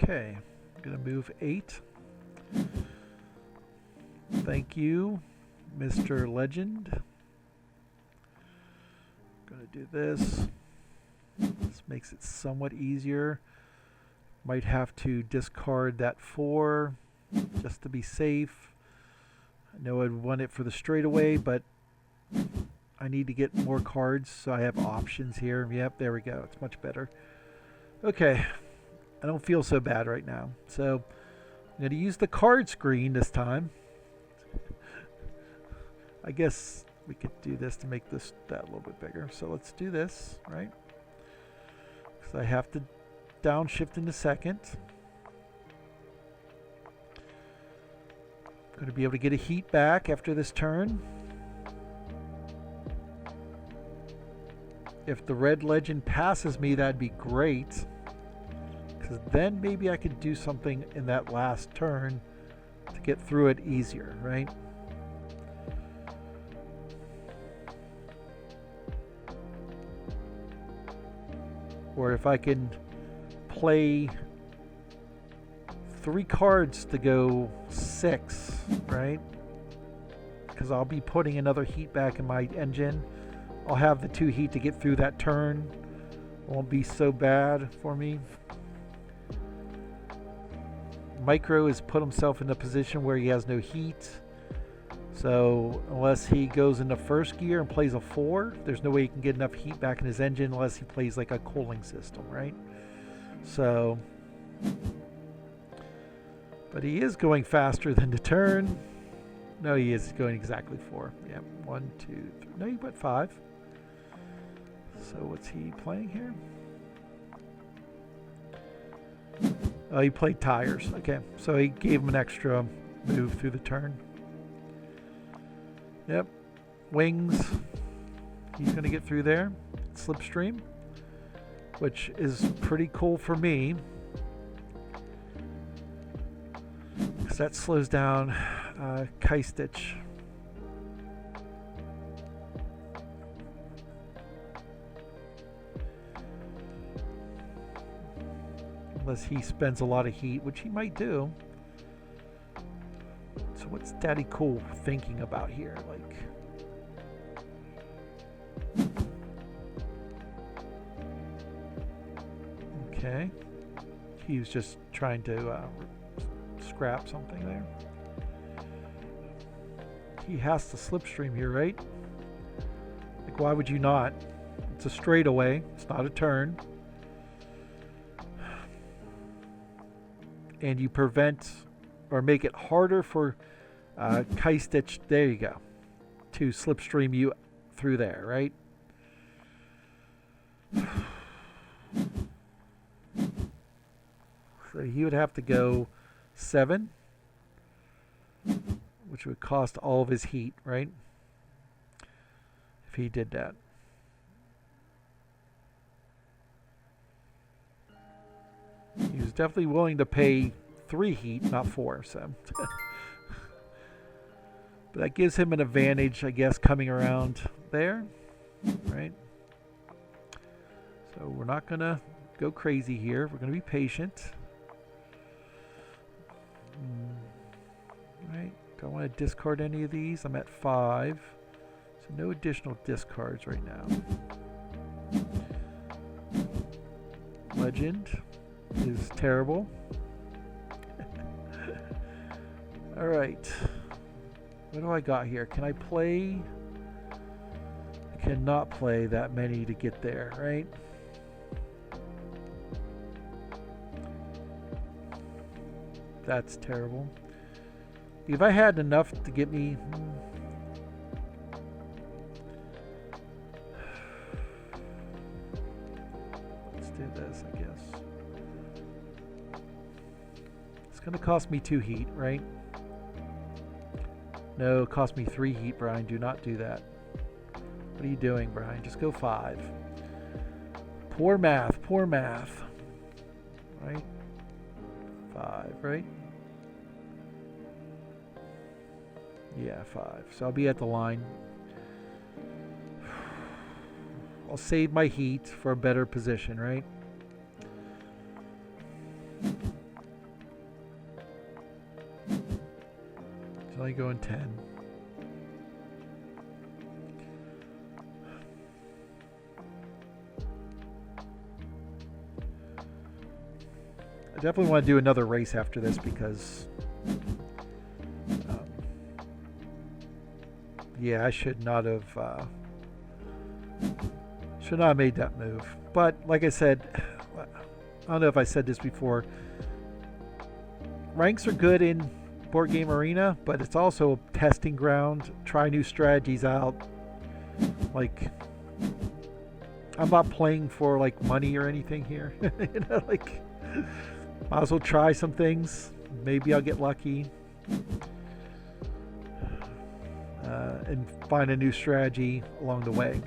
Okay, I'm going to move 8. Thank you, Mr. Legend. I'm going to do this. This makes it somewhat easier. Might have to discard that 4 just to be safe. I know I'd want it for the straightaway, but I need to get more cards, so I have options here. Yep, there we go. It's much better. Okay. I don't feel so bad right now. So I'm going to use the card screen this time. I guess we could do this to make that a little bit bigger. So let's do this, right? Because I have to downshift in a second. I'm going to be able to get a heat back after this turn. If the red legend passes me, that'd be great. Because then maybe I could do something in that last turn to get through it easier, right? Or if I can play 3 cards to go 6, right? Because I'll be putting another heat back in my engine. I'll have the 2 heat to get through that turn. It won't be so bad for me. Micro has put himself in a position where he has no heat. So unless he goes into first gear and plays a 4, there's no way he can get enough heat back in his engine unless he plays like a cooling system, right? So, but he is going faster than the turn. No, he is going exactly 4. Yep, 1, 2, 3. No, he went 5. So what's he playing here? Oh, he played tires. Okay, so he gave him an extra move through the turn. Yep, wings. He's going to get through there. Slipstream, which is pretty cool for me, because that slows down Kaistich. Unless he spends a lot of heat, which he might do. So what's Daddy Cool thinking about here? Like, okay, he was just trying to scrap something there. He has to slipstream here, right? Like, why would you not? It's a straightaway. It's not a turn. And you prevent or make it harder for Kaistich, there you go, to slipstream you through there, right? So he would have to go 7, which would cost all of his heat, right? If he did that. He was definitely willing to pay 3 heat, not 4, so. But that gives him an advantage, I guess, coming around there, right? So we're not going to go crazy here. We're going to be patient. Right? Don't want to discard any of these. I'm at 5. So no additional discards right now. Legend is terrible. All right. What do I got here? Can I play? I cannot play that many to get there, right? That's terrible. If I had enough to get me... Let's do this, I guess. It's going to cost me 2 heat, right? No, it cost me 3 heat, Brian. Do not do that. What are you doing, Brian? Just go 5. Poor math. Poor math. Right? 5, right? Yeah, 5. So I'll be at the line. I'll save my heat for a better position, right? It's only going 10. I definitely want to do another race after this because yeah, I should not have made that move. But like I said, I don't know if I said this before. Ranks are good in Board Game Arena, but it's also a testing ground. Try new strategies out. Like, I'm not playing for like money or anything here. You know, like, might as well try some things. Maybe I'll get lucky. And find a new strategy along the way.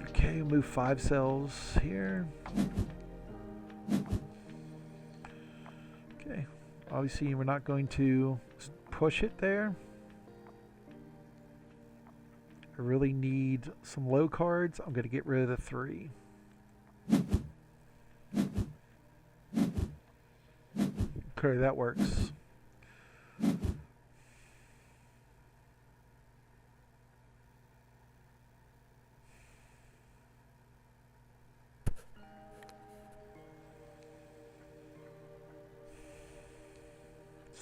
Okay, move 5 cells here. Okay, obviously we're not going to push it there. I really need some low cards. I'm going to get rid of the 3. Okay, that works.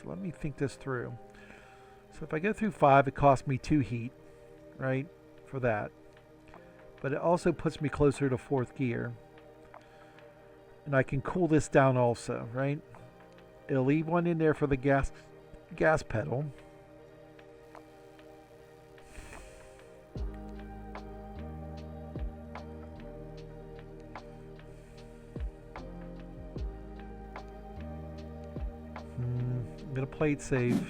So let me think this through. So if I go through 5, it costs me 2 heat, right, for that. But it also puts me closer to 4th gear. And I can cool this down also, right? It'll leave one in there for the gas pedal. I'm going to play it safe.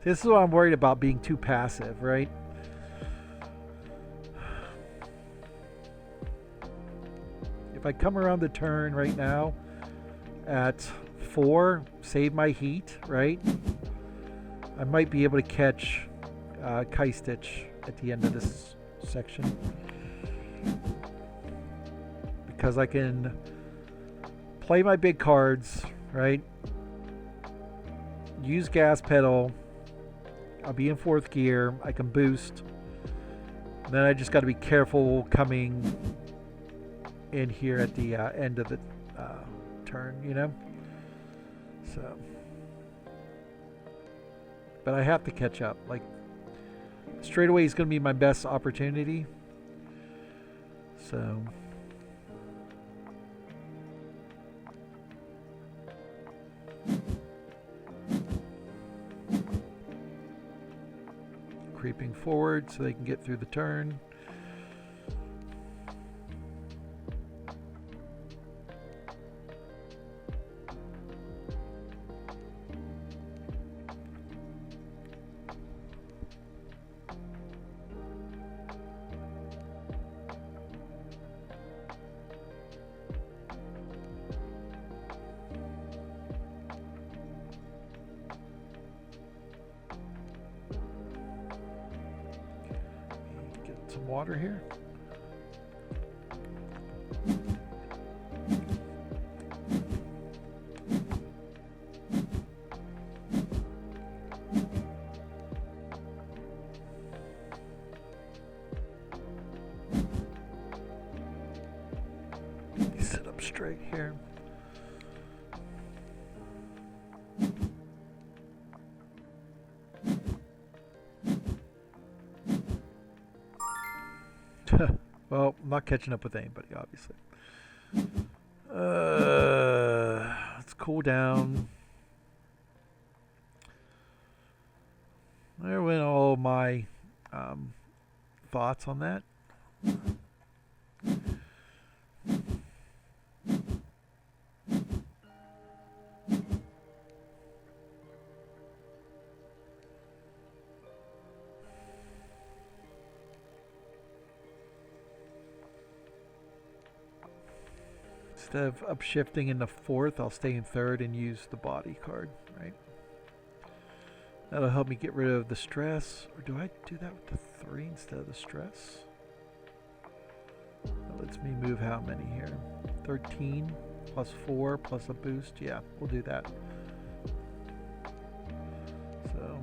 This is what I'm worried about, being too passive, right? If I come around the turn right now at 4, save my heat, right? I might be able to catch Kai Stitch at the end of this section. Because I can play my big cards, right? Use gas pedal. I'll be in 4th gear. I can boost. And then I just got to be careful coming in here at the end of the turn, you know? So. But I have to catch up. Like, straightaway is going to be my best opportunity. So. Creeping forward so they can get through the turn. Some water here. Sit up straight here. Well, I'm not catching up with anybody, obviously. Let's cool down. There went all my thoughts on that. Instead of upshifting in the 4th, I'll stay in 3rd and use the body card, right? That'll help me get rid of the stress. Or do I do that with the 3 instead of the stress? That lets me move how many here? 13 plus 4 plus a boost. Yeah, we'll do that. So.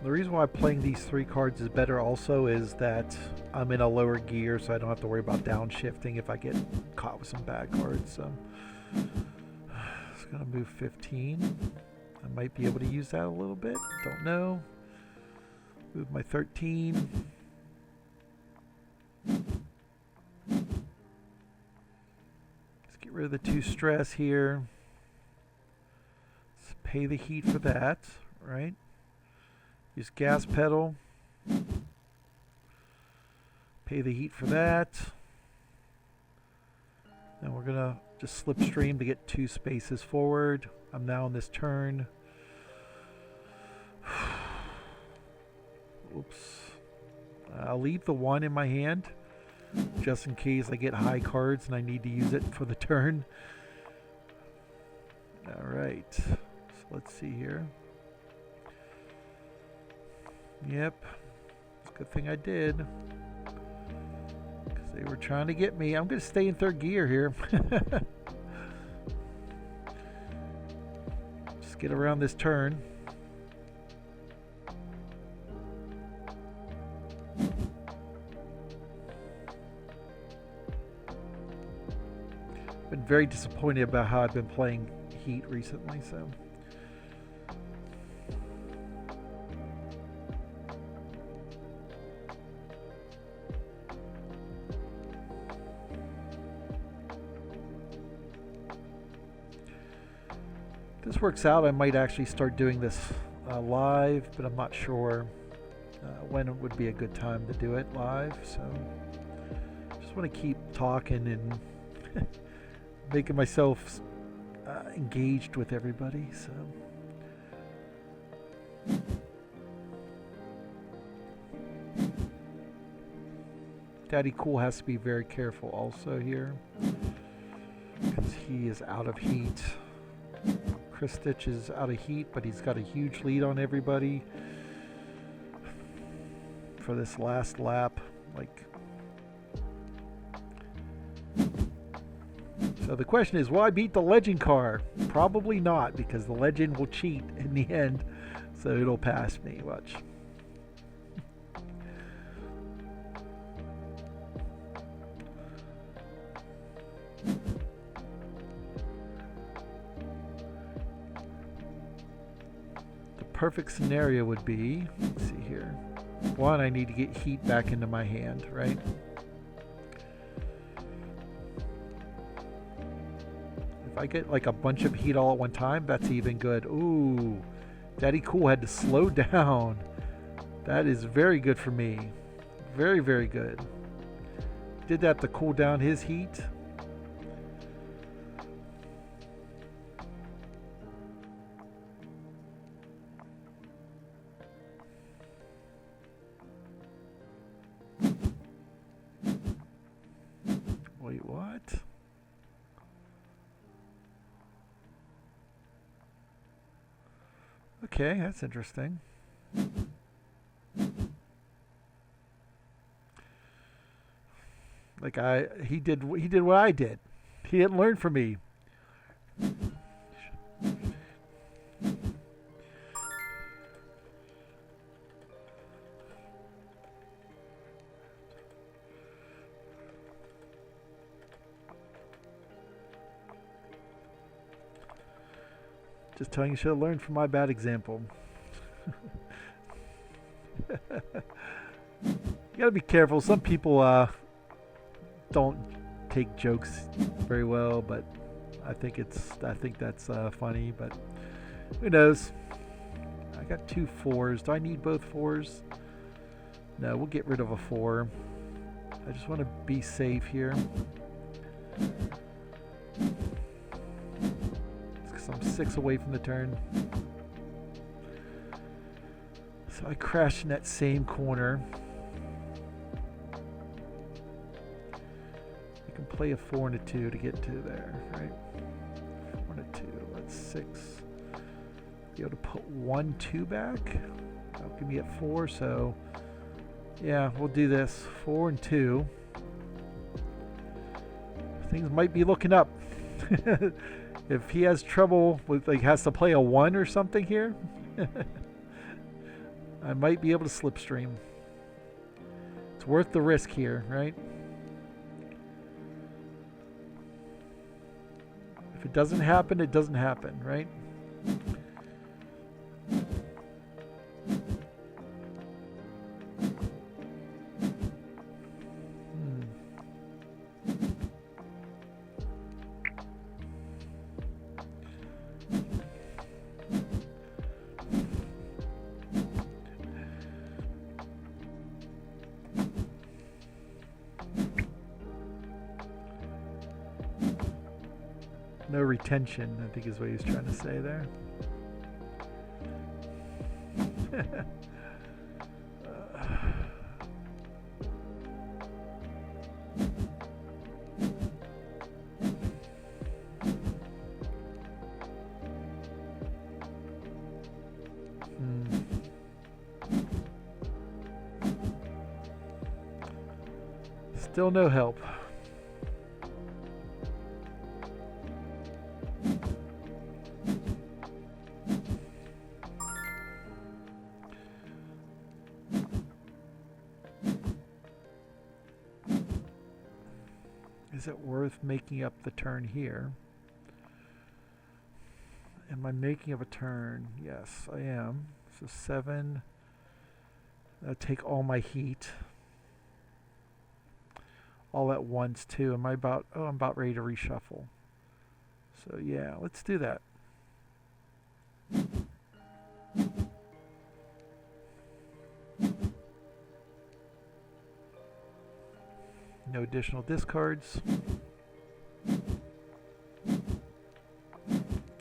The reason why playing these 3 cards is better also is that I'm in a lower gear, so I don't have to worry about downshifting if I get caught with some bad cards. So it's going to move 15. I might be able to use that a little bit. Don't know. Move my 13. Let's get rid of the 2 stress here. Let's pay the heat for that, right? Use gas pedal. Pay the heat for that. And we're going to just slipstream to get 2 spaces forward. I'm now on this turn. Oops. I'll leave the 1 in my hand just in case I get high cards and I need to use it for the turn. Alright. So let's see here. Yep. It's a good thing I did. Because they were trying to get me. I'm going to stay in 3rd gear here. Just get around this turn. Been very disappointed about how I've been playing Heat recently, so. If this works out, I might actually start doing this live, but I'm not sure when it would be a good time to do it live, so just want to keep talking and making myself engaged with everybody. So Daddy Cool has to be very careful also here because he is out of heat. Chris Stitch is out of heat, but he's got a huge lead on everybody for this last lap. So the question is, will I beat the Legend car? Probably not, because the Legend will cheat in the end, so it'll pass me. Watch. The perfect scenario would be, let's see here. 1, I need to get heat back into my hand, right? If I get like a bunch of heat all at one time, that's even good. Ooh, Daddy Cool had to slow down. That is very good for me. Very, very good. Did that to cool down his heat. Wait, what? Okay, that's interesting. Like he did what I did. He didn't learn from me. Just telling you, should have learned from my bad example. You gotta be careful. Some people don't take jokes very well, but I think that's funny. But who knows? I got 2 4s. Do I need both 4s? No, we'll get rid of a 4. I just want to be safe here. I'm 6 away from the turn. So I crashed in that same corner. I can play a 4 and a 2 to get to there, right? 4 and a 2, that's 6. Be able to put 1 2 back. That'll give me at 4, so yeah, we'll do this. 4 and 2. Things might be looking up. If he has trouble with, like, has to play a 1 or something here, I might be able to slipstream. It's worth the risk here, right? If it doesn't happen, it doesn't happen, right? No retention, I think is what he was trying to say there. Still no help. Is it worth making up the turn here? Am I making up a turn? Yes, I am. So 7. That'll take all my heat. All at once too. Am I about... Oh, I'm about ready to reshuffle. So yeah, let's do that. No additional discards.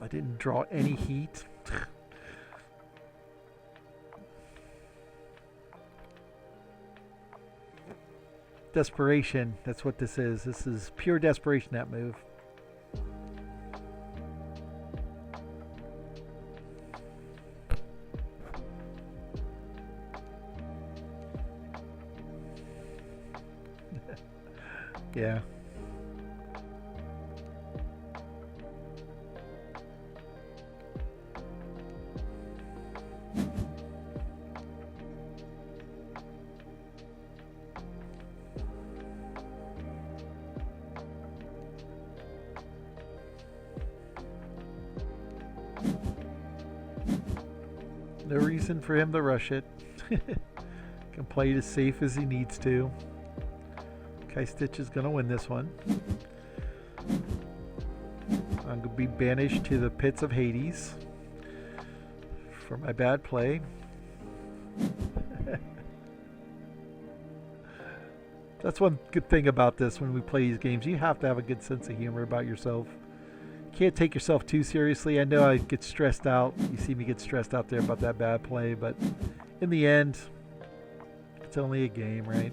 I didn't draw any heat. Desperation, that's what this is. This is pure desperation, that move. Yeah. No reason for him to rush it. Can play it as safe as he needs to. Stitch is going to win this one. I'm going to be banished to the pits of Hades for my bad play. That's one good thing about this when we play these games. You have to have a good sense of humor about yourself. You can't take yourself too seriously. I know I get stressed out. You see me get stressed out there about that bad play, but in the end, it's only a game, right?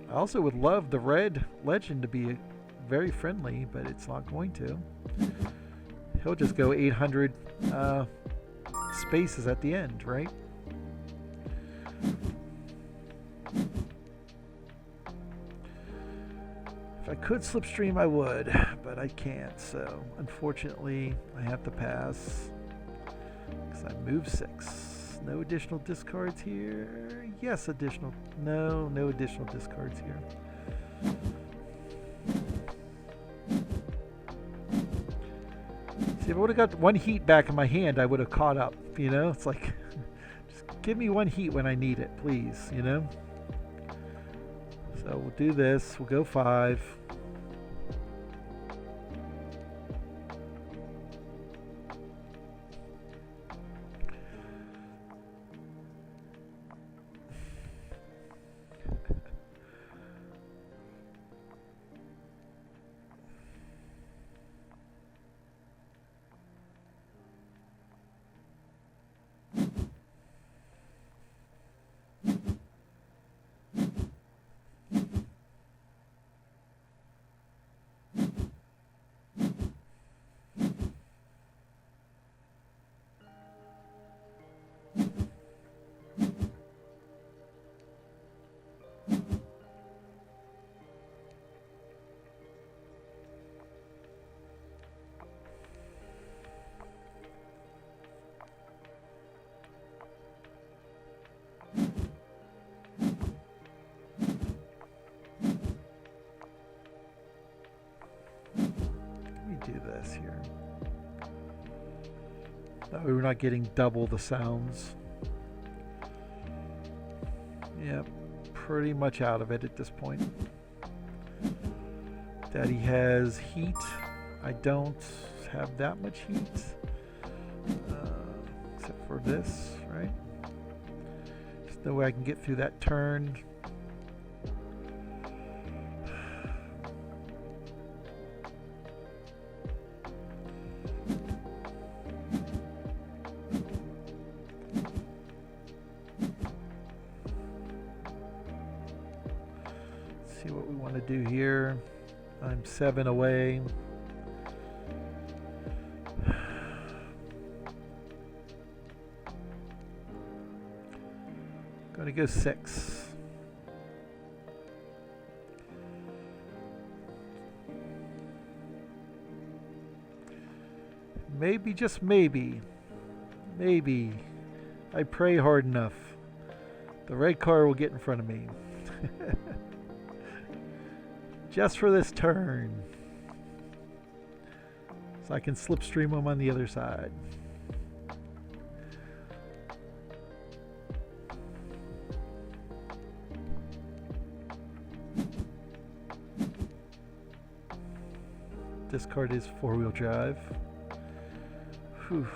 I also would love the red legend to be very friendly, but it's not going to. He'll just go 800 spaces at the end, right? If I could slipstream, I would, but I can't. So unfortunately, I have to pass because I moved 6. No additional discards here. Yes, additional. No additional discards here. See, if I would have got one heat back in my hand, I would have caught up. You know, it's like, just give me one heat when I need it, please. You know. So we'll do this. We'll go 5. this here. That way we're not getting double the sounds. Yep, pretty much out of it at this point. Daddy has heat. I don't have that much heat. Except for this, right? There's no way I can get through that turn. See what we want to do here. I'm 7 away. Gonna go 6. Maybe, just maybe, I pray hard enough, the red car will get in front of me. Just for this turn. So I can slipstream them on the other side. This card is 4-wheel drive. Whew.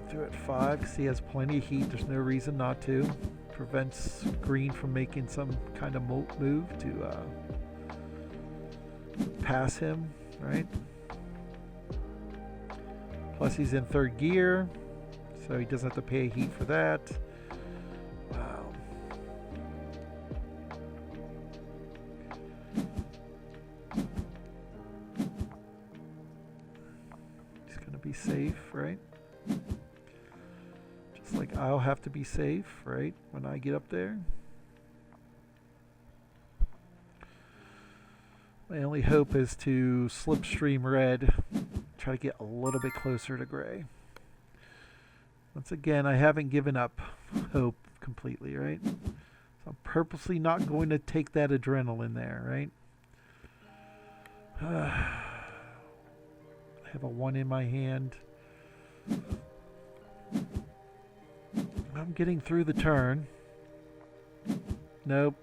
Through at 5 because he has plenty of heat. There's no reason not to. Prevents green from making some kind of move to pass him, right? Plus he's in 3rd gear, so he doesn't have to pay heat for that. Wow. He's gonna be safe, right? Just like I'll have to be safe, right? When I get up there. My only hope is to slipstream red, try to get a little bit closer to gray. Once again, I haven't given up hope completely, right? So I'm purposely not going to take that adrenaline there, right? I have a 1 in my hand. I'm getting through the turn. Nope.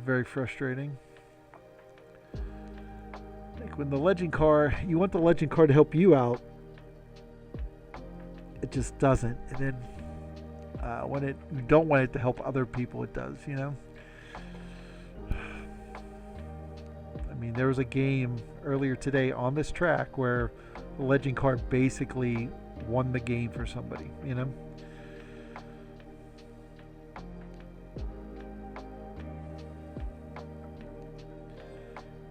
Very frustrating. Like when the legend car, you want the legend car to help you out, it just doesn't. And then when you don't want it to help other people, it does, you know? I mean, there was a game earlier today on this track where the legend car basically won the game for somebody, you know?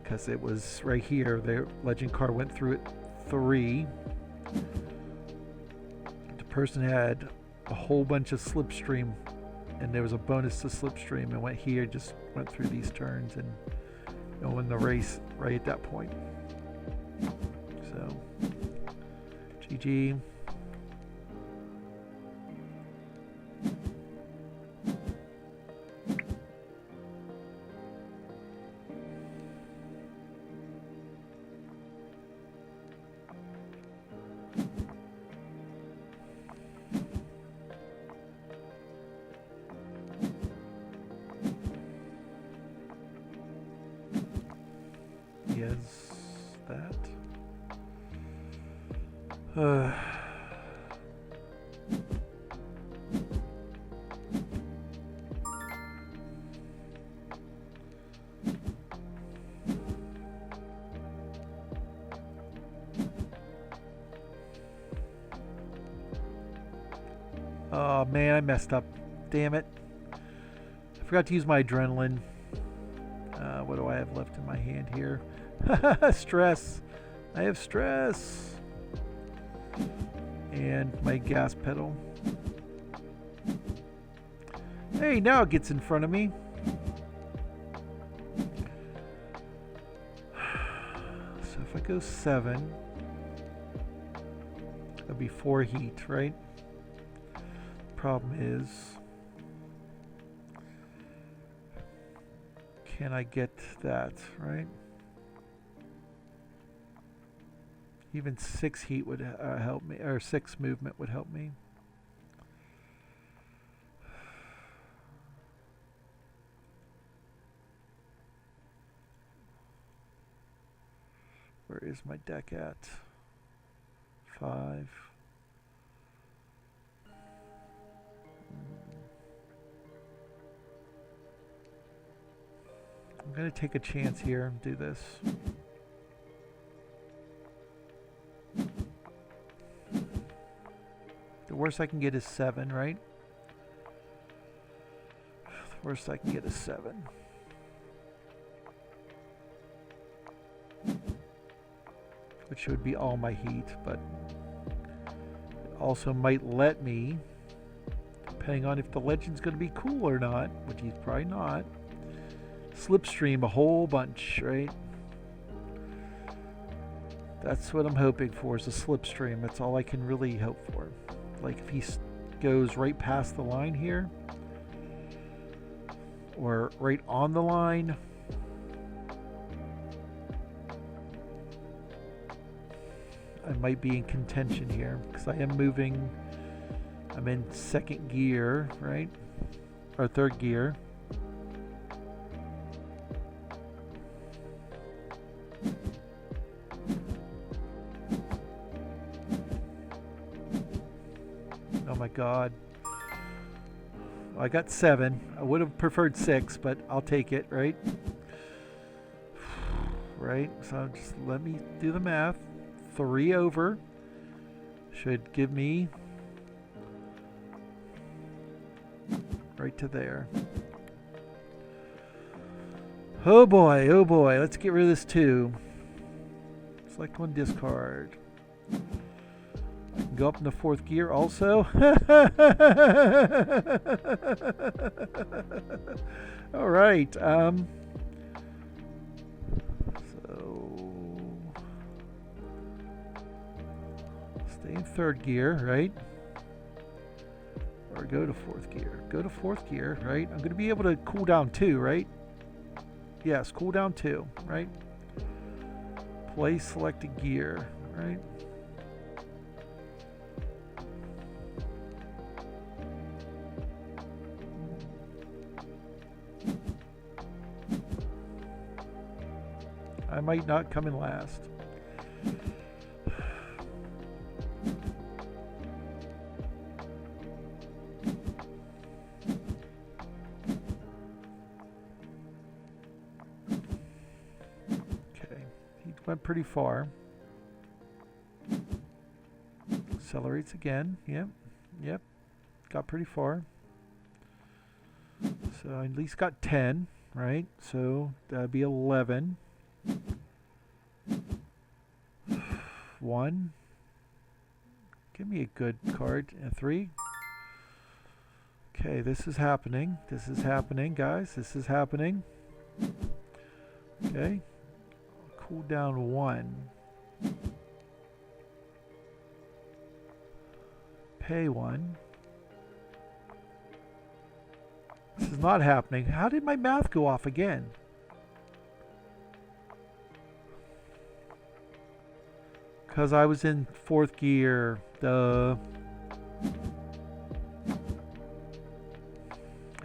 Because it was right here, the legend car went through it 3. The person had a whole bunch of slipstream, and there was a bonus to slipstream, and went here, just went through these turns, and won the race right at that point. So, GG. Oh man, I messed up. Damn it. I forgot to use my adrenaline. What do I have left in my hand here? Stress. I have stress. And my gas pedal. Hey, now it gets in front of me. go 7. That'll be 4 heat, right? Problem is, can I get that, right? Even 6 heat would help me, or 6 movement would help me. Where is my deck at? 5. I'm going to take a chance here and do this. The worst I can get is 7, right? The worst I can get is 7. Which would be all my heat, but it also might let me, depending on if the legend's going to be cool or not, which he's probably not, slipstream a whole bunch, right? That's what I'm hoping for, is a slipstream. That's all I can really hope for. Like if he goes right past the line here, or right on the line, I might be in contention here, because I am moving. I'm in 2nd gear, right? Or 3rd gear. Oh my god. I got 7. I would have preferred 6, but I'll take it, right? Right? So just let me do the math. 3 over should give me right to there. Oh boy, oh boy. Let's get rid of this 2. Select 1, discard. I can go up in the 4th gear also. All right. Stay in 3rd gear, right? Or go to 4th gear. Go to 4th gear, right? I'm going to be able to cool down 2, right? Yes, cool down 2, right? Play selected gear, right? I might not come in last. Went pretty far. Accelerates again. Yep. Yep. Got pretty far. So I at least got 10, right? So that'd be 11. 1. Give me a good card. 3. Okay, this is happening. This is happening, guys. This is happening. Okay. Cool down 1. Pay 1. This is not happening. How did my math go off again? Because I was in 4th gear. I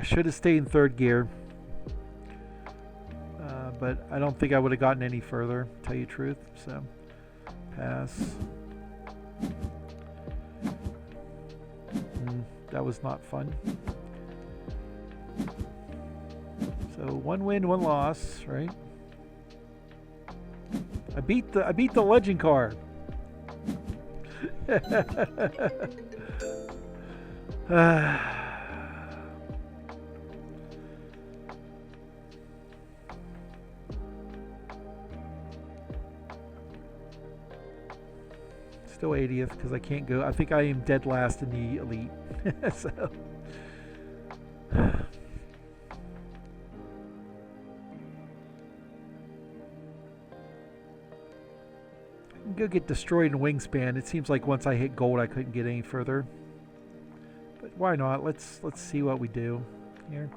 should have stayed in 3rd gear. But I don't think I would have gotten any further, to tell you the truth. So, pass. That was not fun. So 1 win, 1 loss, right? I beat the legend card. Still 80th because I can't go. I think I am dead last in the elite. So go get destroyed in Wingspan. It seems like once I hit gold, I couldn't get any further. But why not? Let's see what we do here.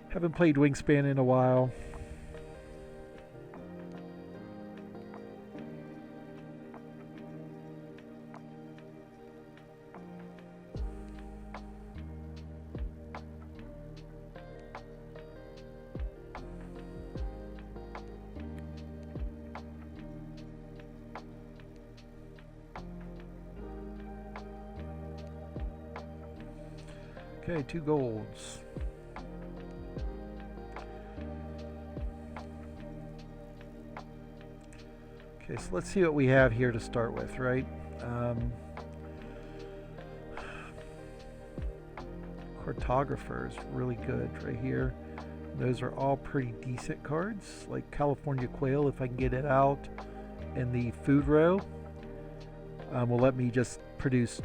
Haven't played Wingspan in a while. Okay, 2 golds. Okay, so let's see what we have here to start with, right? Cartographer is really good right here. Those are all pretty decent cards, like California Quail, if I can get it out. And the food row will let me just produce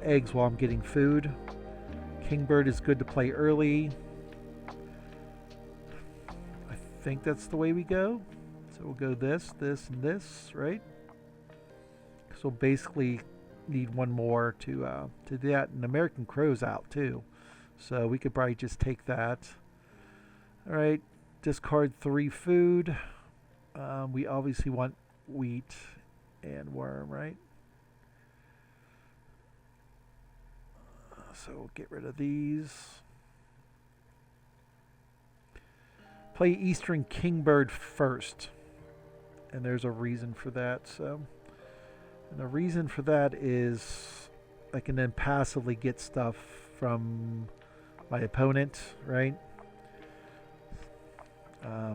eggs while I'm getting food. Kingbird is good to play early. I think that's the way we go. So we'll go this, this, and this, right? So we'll basically need one more to do that. And American Crow's out too. So we could probably just take that. All right, discard 3 food. We obviously want wheat and worm, right? So we'll get rid of these. Play Eastern Kingbird first. And there's a reason for that. And the reason for that is I can then passively get stuff from my opponent, right?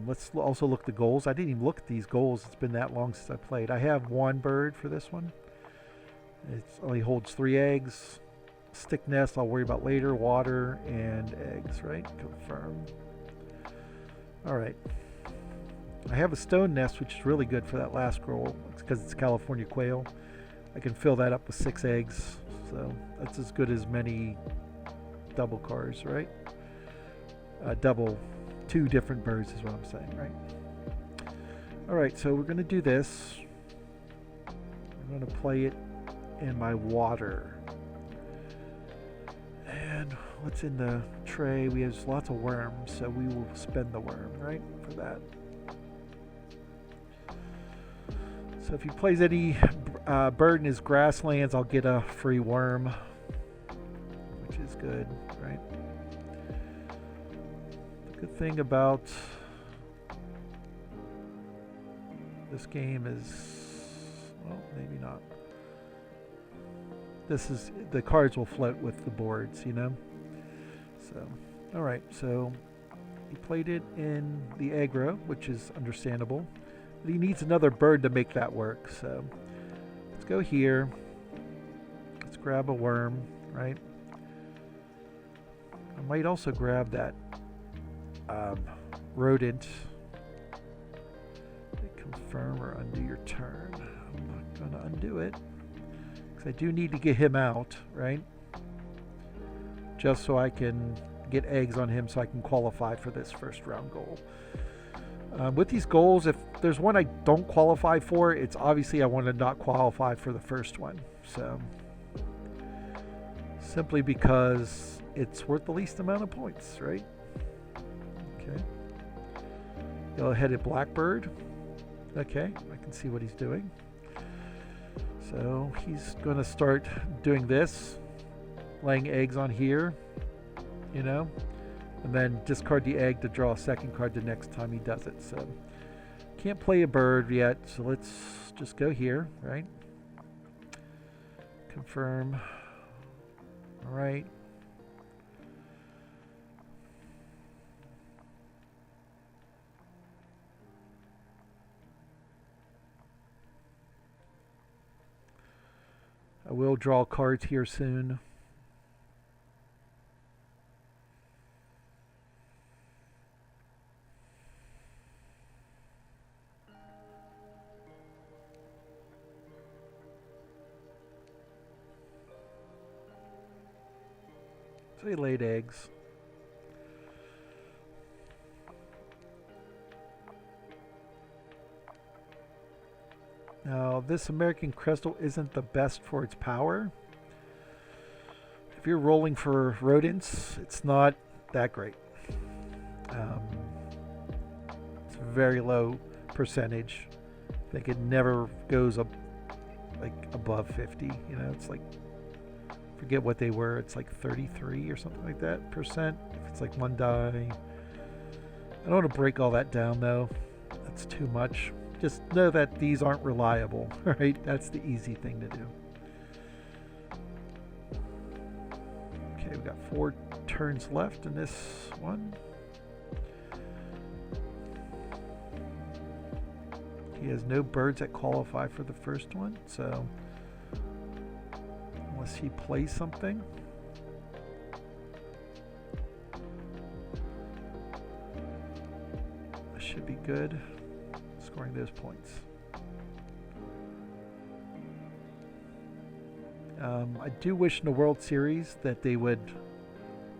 Let's also look at the goals. I didn't even look at these goals. It's been that long since I played. I have 1 bird for this one. It only holds 3 eggs. Stick nest I'll worry about later. Water and eggs, right? Confirm. Alright. I have a stone nest, which is really good for that last scroll. It's because it's California Quail. I can fill that up with 6 eggs. So that's as good as many double cards, right? Double 2 different birds is what I'm saying, right? Alright, so we're going to do this. I'm going to play it in my water. And what's in the tray? We have lots of worms, so we will spend the worm, right, for that. So if he plays any bird in his grasslands, I'll get a free worm, which is good, right? The good thing about this game is, well, maybe not. This is, the cards will float with the boards, you know? So, alright, so he played it in the aggro, which is understandable. But he needs another bird to make that work, so let's go here. Let's grab a worm, right? I might also grab that rodent. Confirm or undo your turn. I'm not going to undo it. I do need to get him out, right? Just so I can get eggs on him so I can qualify for this first round goal. With these goals, if there's one I don't qualify for, it's obviously I want to not qualify for the first one. So, simply because it's worth the least amount of points, right? Okay. Yellow-headed blackbird. Okay, I can see what he's doing. So he's going to start doing this, laying eggs on here, you know, and then discard the egg to draw a second card the next time he does it. So can't play a bird yet, so let's just go here, right? Confirm. All right. I will draw cards here soon. So he laid eggs. Now, this American Crystal isn't the best for its power. If you're rolling for rodents, it's not that great. It's a very low percentage. I think it never goes up like above 50. You know, it's like, forget what they were. It's like 33 or something like that percent. If it's like one die. I don't want to break all that down though. That's too much. Just know that these aren't reliable, right? That's the easy thing to do. Okay, we've got 4 turns left in this one. He has no birds that qualify for the first one, so unless he plays something. That should be good. Scoring those points. I do wish in the World Series that they would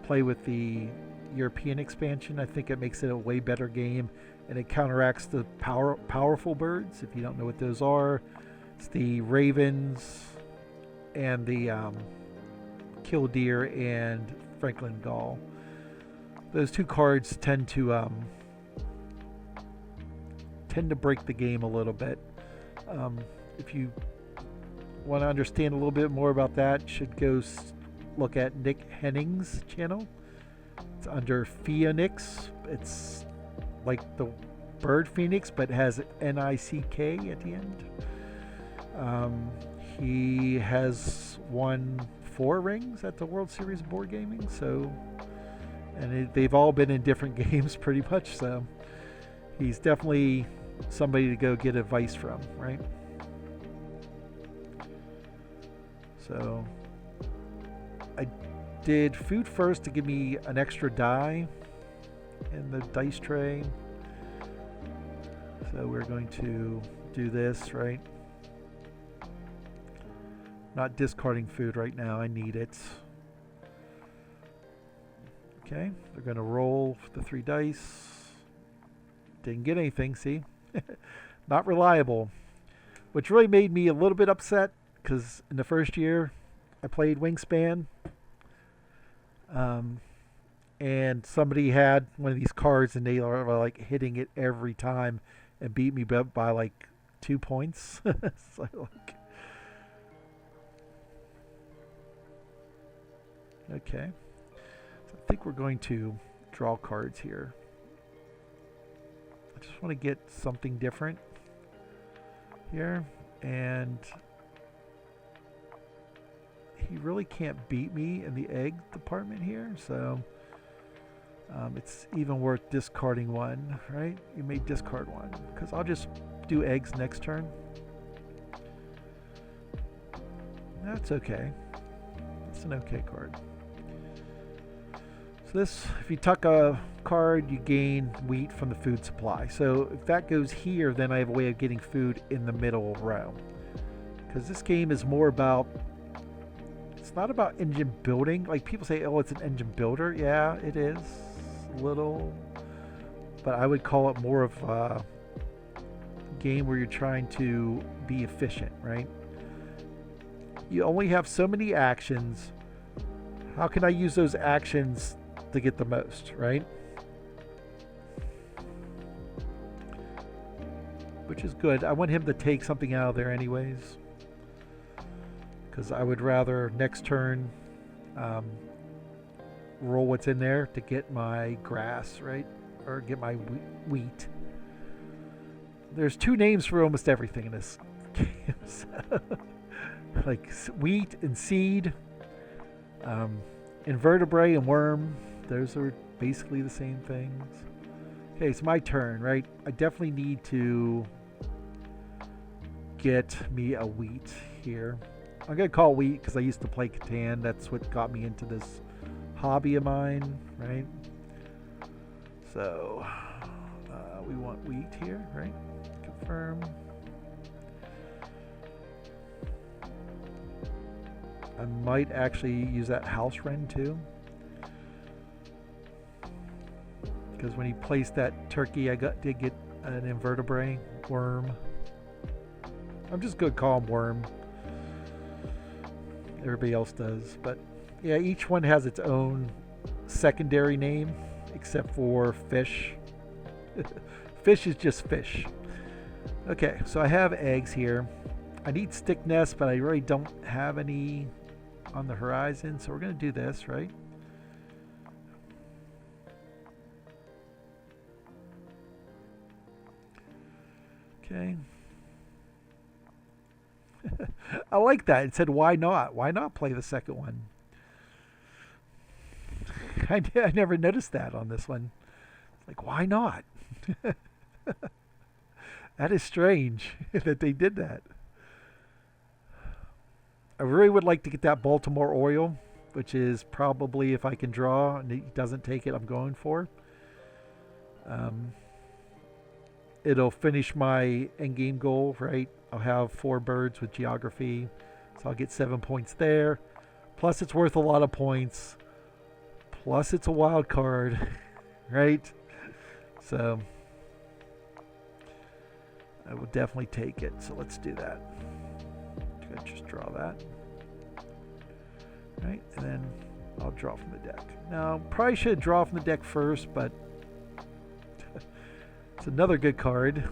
play with the European expansion. I think it makes it a way better game, and it counteracts the powerful birds. If you don't know what those are, it's the ravens and the killdeer and Franklin Gall. Those 2 cards tend to break the game a little bit. If you want to understand a little bit more about that, you should go look at Nick Henning's channel. It's under Phoenix. It's like the bird phoenix, but has N-I-C-K at the end. He has won 4 rings at the World Series of Board Gaming, so, and they've all been in different games pretty much, so he's definitely somebody to go get advice from, right? So I did food first to give me an extra die in the dice tray. So we're going to do this, right? Not discarding food right now, I need it. Okay, they're going to roll the 3 dice. Didn't get anything, see? Not reliable. Which really made me a little bit upset, because in the first year I played Wingspan. And somebody had one of these cards and they are like hitting it every time and beat me by like 2 points. So like, okay. So I think we're going to draw cards here. I just want to get something different here, and he really can't beat me in the egg department here, so it's even worth discarding 1, right? You may discard 1 because I'll just do eggs next turn. That's okay. It's an okay card. So this, if you tuck a card, you gain wheat from the food supply. So if that goes here, then I have a way of getting food in the middle row. Because this game is more about, it's not about engine building. Like people say, oh, it's an engine builder. Yeah, it is a little, but I would call it more of a game where you're trying to be efficient, right? You only have so many actions. How can I use those actions to get the most, right? Which is good. I want him to take something out of there anyways, because I would rather next turn roll what's in there to get my grass, right? Or get my wheat. There's 2 names for almost everything in this game. So, like wheat and seed, invertebrate and worm. Those are basically the same things. Okay, it's my turn, right? I definitely need to get me a wheat here. I'm going to call it wheat because I used to play Catan. That's what got me into this hobby of mine, right? So we want wheat here, right? Confirm. I might actually use that house wren too, because when he placed that turkey, I did get an invertebrate worm. I'm just going to call him Worm. Everybody else does. But yeah, each one has its own secondary name, except for Fish. Fish is just Fish. Okay, so I have eggs here. I need stick nests, but I really don't have any on the horizon, so we're going to do this, right? Okay. I like that. It said, why not? Why not play the second one? I never noticed that on this one. It's like, why not? That is strange that they did that. I really would like to get that Baltimore Oriole, which is probably, if I can draw and he doesn't take it, I'm going for. It'll finish my endgame goal, right? I'll have 4 birds with geography, so I'll get 7 points there. Plus, it's worth a lot of points. Plus, it's a wild card, right? So, I will definitely take it. So let's do that. Just draw that. Right, and then I'll draw from the deck. Now, probably should draw from the deck first, but it's another good card.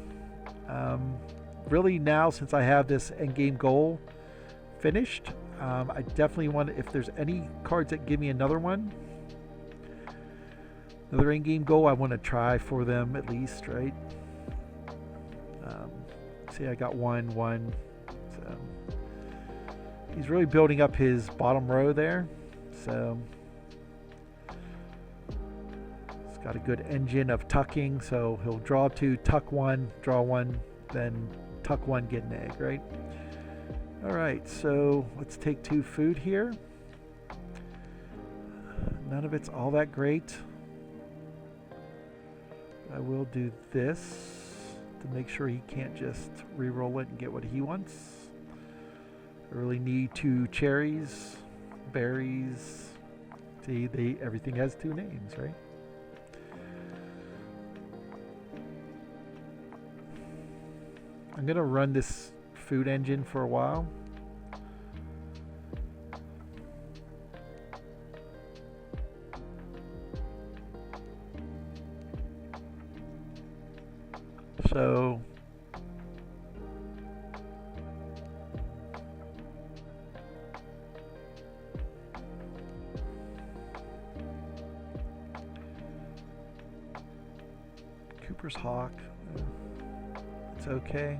Really now, since I have this endgame goal finished, I definitely want to, if there's any cards that give me another one, another endgame goal, I want to try for them at least, right? See, I got one. So he's really building up his bottom row there. So he's got a good engine of tucking. So he'll draw 2, tuck 1, draw 1, then tuck 1, get an egg, right? All right, so let's take 2 food here. None of it's all that great. I will do this to make sure he can't just re-roll it and get what he wants. I really need 2 cherries, berries. See, everything has 2 names, right? I'm gonna run this food engine for a while. So Cooper's Hawk, it's okay.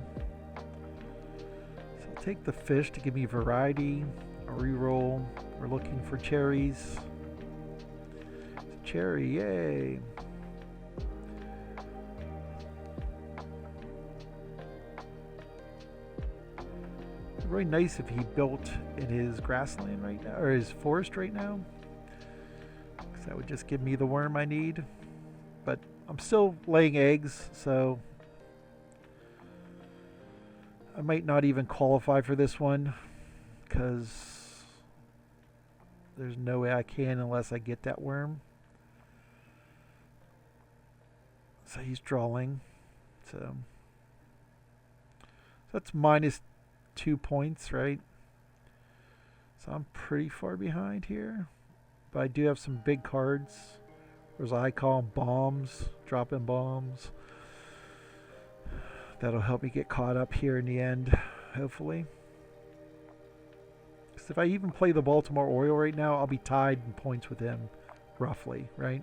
So I'll take the fish to give me variety, a reroll. We're looking for cherries. It's a cherry, yay! Really nice if he built in his grassland right now, or his forest right now, because that would just give me the worm I need. But I'm still laying eggs, so I might not even qualify for this one, because there's no way I can unless I get that worm. So he's drawing, so that's minus 2 points, right? So I'm pretty far behind here, but I do have some big cards, or as I call them, bombs, dropping bombs. That'll help me get caught up here in the end, hopefully. Because if I even play the Baltimore Oriole right now, I'll be tied in points with him, roughly, right?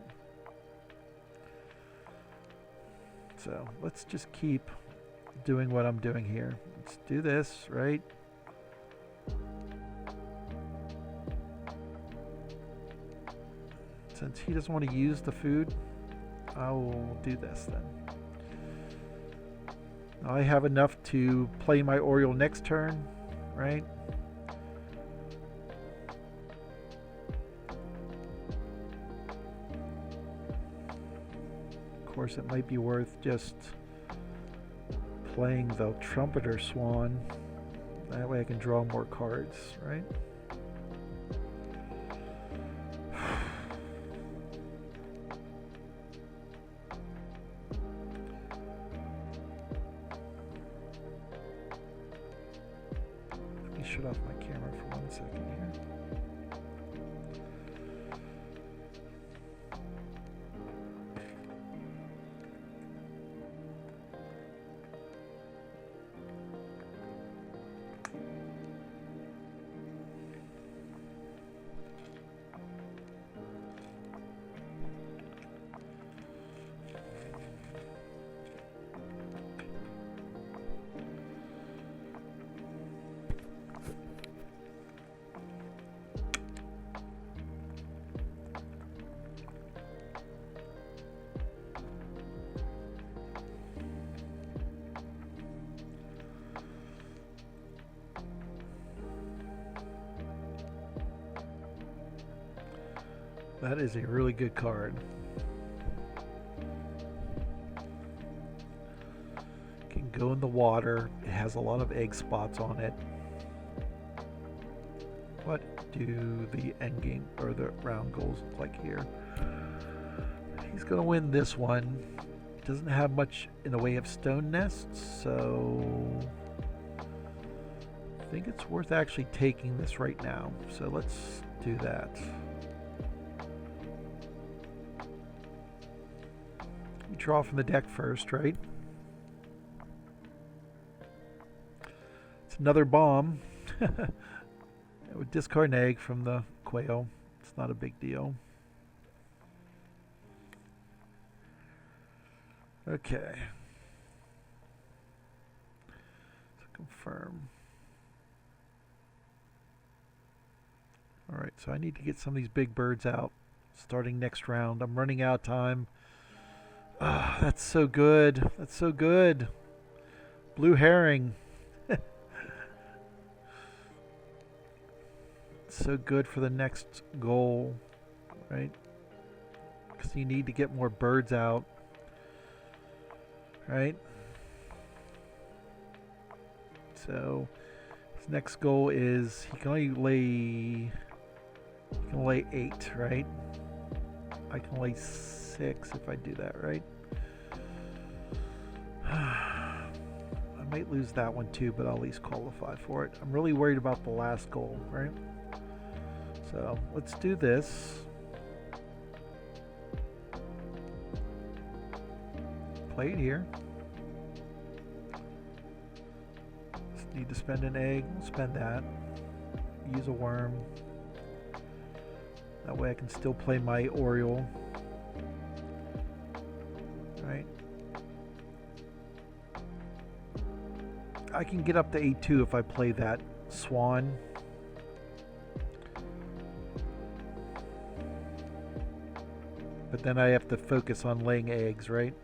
So let's just keep doing what I'm doing here. Let's do this, right? Since he doesn't want to use the food, I will do this then. I have enough to play my Oriole next turn, right? Of course, it might be worth just playing the Trumpeter Swan. That way I can draw more cards, right? shut off my camera for 1 second here. That is a really good card. Can go in the water. It has a lot of egg spots on it. What do the end game or the round goals look like here? He's going to win this one. It doesn't have much in the way of stone nests, so I think it's worth actually taking this right now. So let's do that. You draw from the deck first, right? It's another bomb. I would discard an egg from the quail. It's not a big deal. Okay. So confirm. Alright, so I need to get some of these big birds out starting next round. I'm running out of time. Ah, that's so good. That's so good. Blue herring. So good for the next goal, right? Because you need to get more birds out, right? So his next goal is he can only lay 8, right? I can lay 6 if I do that, right? I might lose that one too, but I'll at least qualify for it. I'm really worried about the last goal, right? So let's do this. Play it here. Just need to spend an egg. We'll spend that. Use a worm. That way I can still play my Oriole. Right. I can get up to 8-2 if I play that swan. But then I have to focus on laying eggs, right?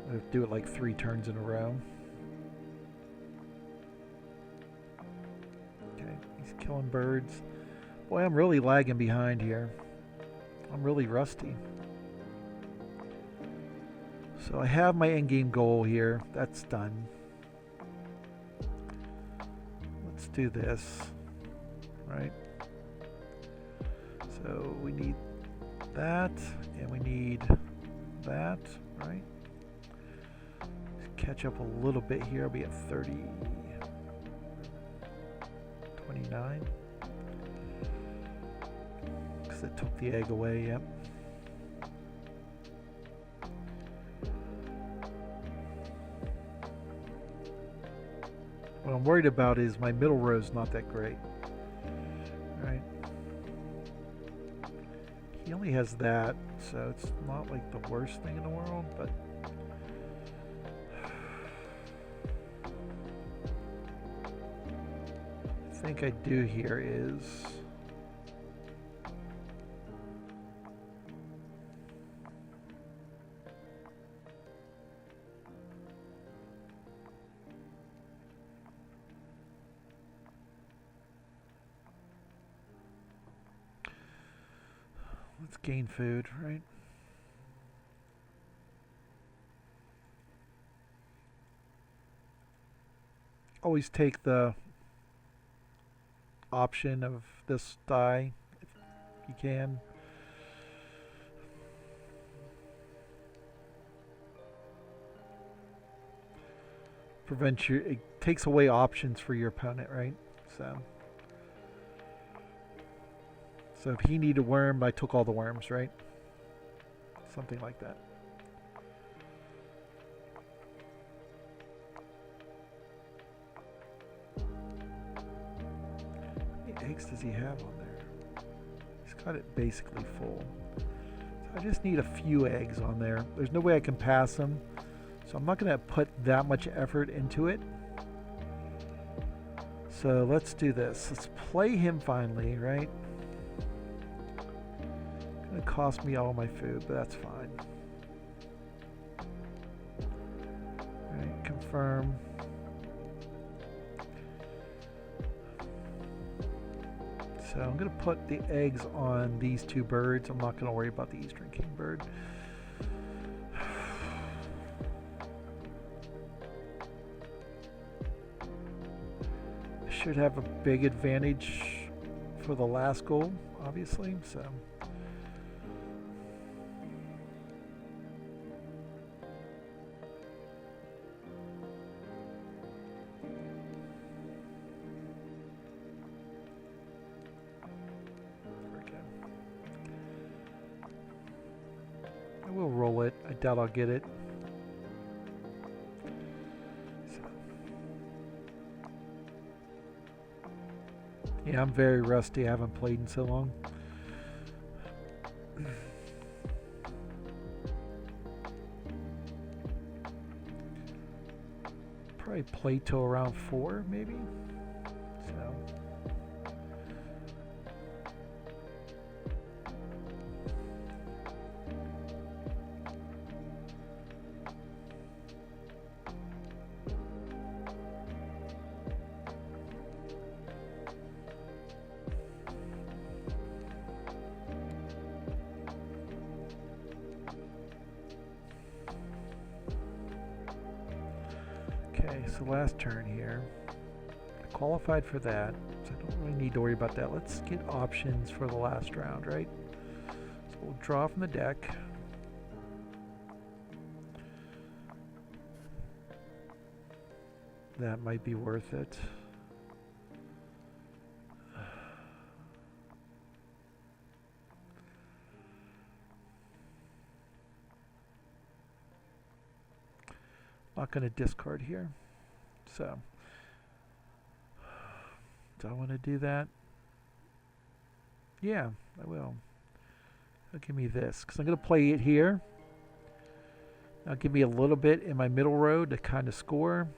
I have to do it like 3 turns in a row. Okay, he's killing birds. Boy, I'm really lagging behind here. I'm really rusty. So I have my endgame goal here. That's done. Let's do this, right? So we need that, and we need that, right? Catch up a little bit here. I'll be at 30, 29. Because it took the egg away, yep. What I'm worried about is my middle row is not that great. Right? He only has that, so it's not like the worst thing in the world, but I think I do here is let's gain food, right? Always take the option of this die if you can. prevents you. It takes away options for your opponent, right? So if he needed a worm, I took all the worms, right? Something like that. How many eggs does he have on there? He's got it basically full. So I just need a few eggs on there. There's no way I can pass them. So I'm not going to put that much effort into it. So let's do this. Let's play him finally, right? It's going to cost me all my food, but that's fine. All right, confirm. So I'm going to put the eggs on these two birds. I'm not going to worry about the Eastern Kingbird. Should have a big advantage for the last goal, obviously. So I will roll it. I doubt I'll get it. Yeah, I'm very rusty. I haven't played in so long. Probably play till around 4, maybe. So. Okay, so last turn here. I qualified for that, so I don't really need to worry about that. Let's get options for the last round, right? So we'll draw from the deck. That might be worth it. Not going to discard here. So, do I want to do that? Yeah, I will. It'll give me this, because I'm going to play it here. Now give me a little bit in my middle row to kind of score.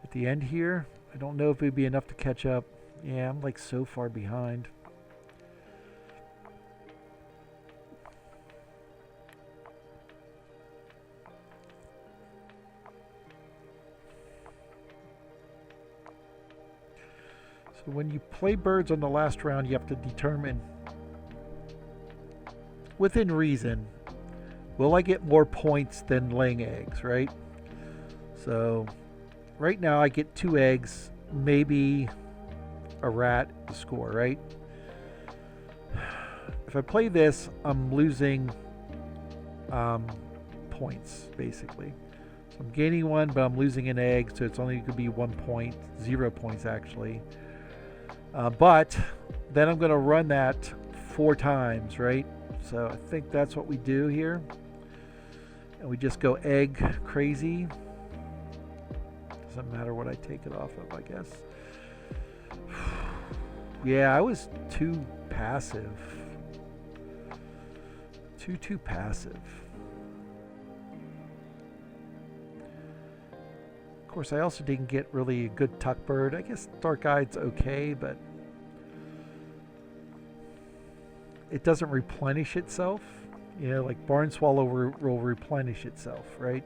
At the end here, I don't know if it would be enough to catch up. Yeah, I'm like so far behind. So when you play birds on the last round, you have to determine, within reason, will I get more points than laying eggs, right? So right now I get 2 eggs, maybe a rat to score, right? If I play this, I'm losing points, basically. So I'm gaining 1, but I'm losing an egg, so it's only going to be 1 point, 0 points actually. But then I'm going to run that 4 times, right? So I think that's what we do here. And we just go egg crazy. Doesn't matter what I take it off of, I guess. Yeah, I was too passive. Too passive. Of course, I also didn't get really a good tuck bird. I guess Dark Eye's okay, but it doesn't replenish itself. You know, like Barn Swallow will replenish itself, right?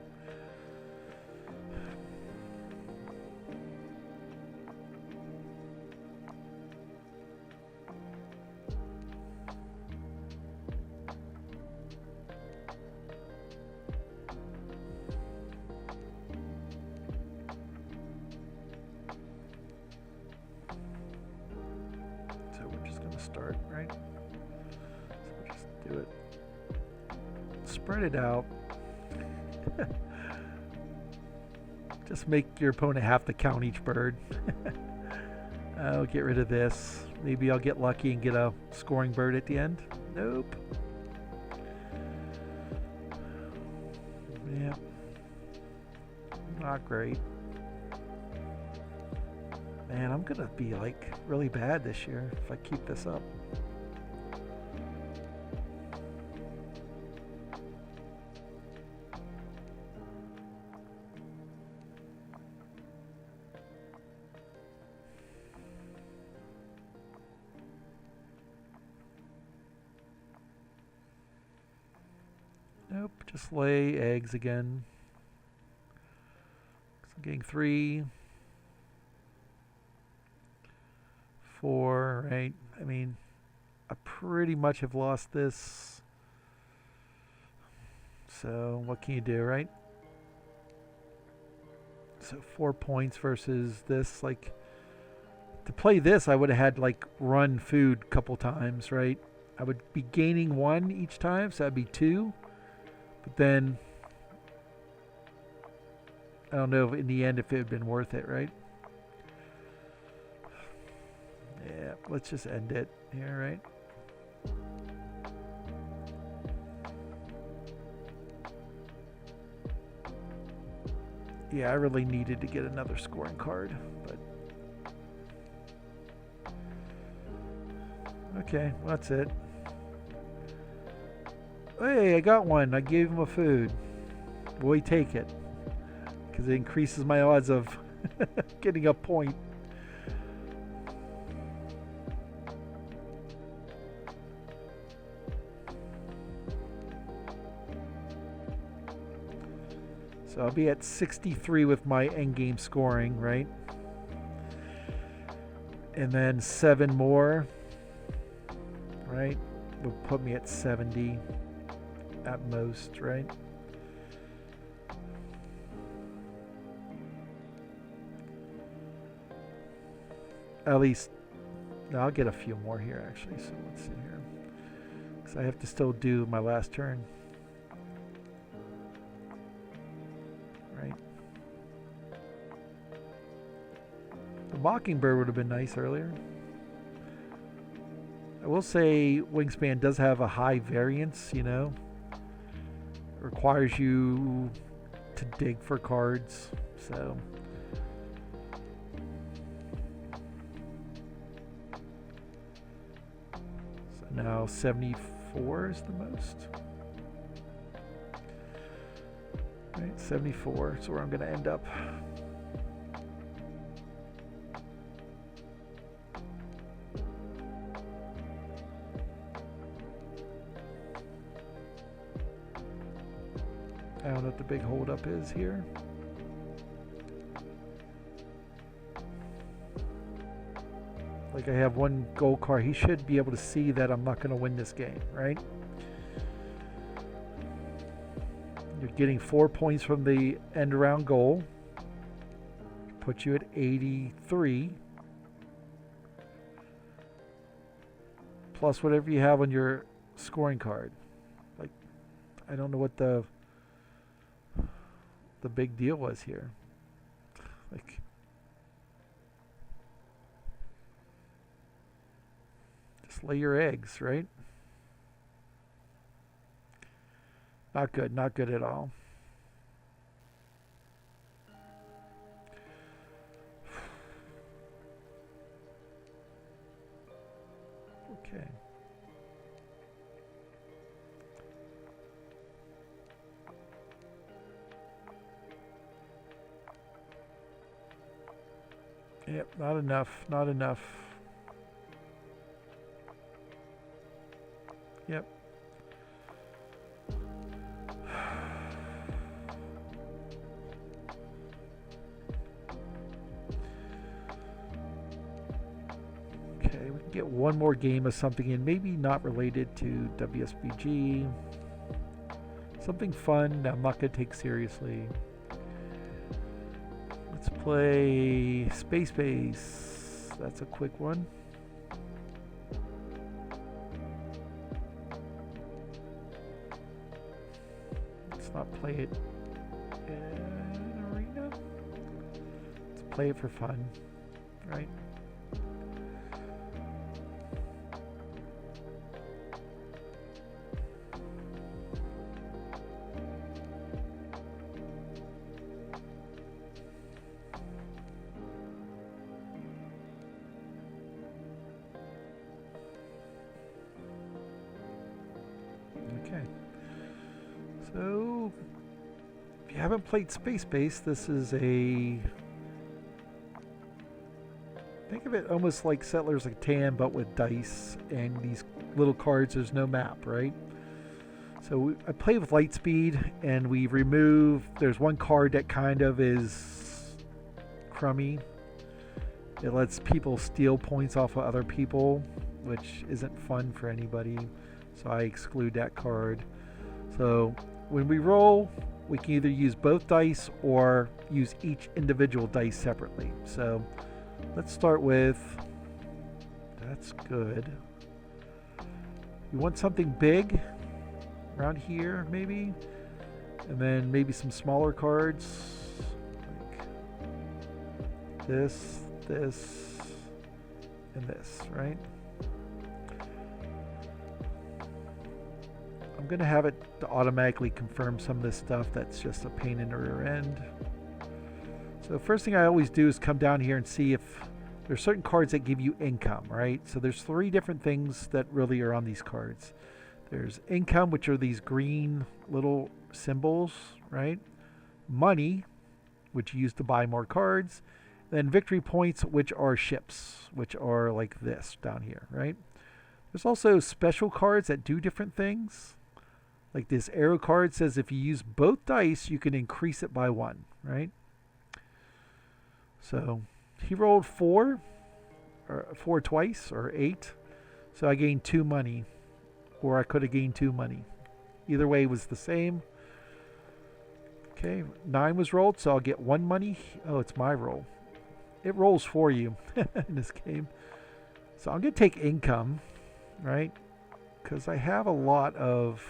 So we're just going to start, right? So we'll just do it. Spread it out. Just make your opponent have to count each bird. I'll get rid of this. Maybe I'll get lucky and get a scoring bird at the end. Nope. Yeah. Not great. Man, I'm gonna be like really bad this year if I keep this up. Nope, just lay eggs again. So I'm getting 3, 4, right? I mean, I pretty much have lost this. So what can you do, right? So 4 points versus this. Like, to play this, I would have had like run food a couple times, right? I would be gaining 1 each time, so that'd be 2. But then, I don't know if in the end if it had been worth it, right? Yeah, let's just end it here, right? Yeah, I really needed to get another scoring card, but okay, well, that's it. Hey, I got one. I gave him a food. Boy, take it. Because it increases my odds of getting a point. So I'll be at 63 with my endgame scoring, right? And then 7 more, right? Would put me at 70 at most, right? At least, no, I'll get a few more here actually. So let's see here. Because I have to still do my last turn. Right. The Mockingbird would have been nice earlier. I will say Wingspan does have a high variance, you know. It requires you to dig for cards, so. So now 74 is the most. Right, 74 is where I'm going to end up. I don't know what the big holdup is here. Like, I have 1 gold card. He should be able to see that I'm not going to win this game, right? You're getting 4 points from the end around goal. Puts you at 83. Plus whatever you have on your scoring card. Like, I don't know what the big deal was here. Like, just lay your eggs, right? Not good, not good at all. Okay. Yep, not enough, not enough. Yep. Okay, we can get 1 more game of something in, maybe not related to WSBG. Something fun that I'm not going to take seriously. Let's play Space Base. That's a quick one. Let's not play it in arena. play it for fun, right? Okay. So, if you haven't played Space Base, this is a... Think of it almost like Settlers of Catan, but with dice and these little cards. There's no map, right? So I play with Lightspeed, and we remove... There's one card that kind of is crummy. It lets people steal points off of other people, which isn't fun for anybody. So I exclude that card. So when we roll, we can either use both dice or use each individual dice separately. So let's start with... That's good. You want something big around here, maybe? And then maybe some smaller cards. Like this, this, and this, right? I'm going to have it to automatically confirm some of this stuff that's just a pain in the rear end. So first thing I always do is come down here and see if there's certain cards that give you income, right? So there's 3 different things that really are on these cards. There's income, which are these green little symbols, right? Money, which you use to buy more cards. Then victory points, which are ships, which are like this down here, right? There's also special cards that do different things. Like this arrow card says if you use both dice, you can increase it by 1, right? So he rolled 4 twice, or 8. So I gained 2 money, or I could have gained 2 money. Either way was the same. Okay, 9 was rolled, so I'll get 1 money. Oh, it's my roll. It rolls for you in this game. So I'm going to take income, right? Because I have a lot of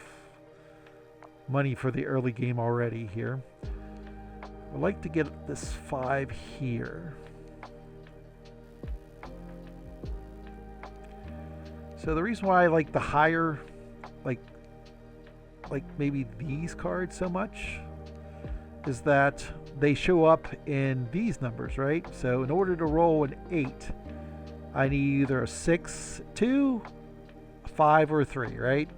money for the early game already here. I'd like to get this 5 here. So the reason why I like the higher, like maybe these cards so much, is that they show up in these numbers, right? So in order to roll an 8, I need either a 6, 2, a 5, or a 3, right?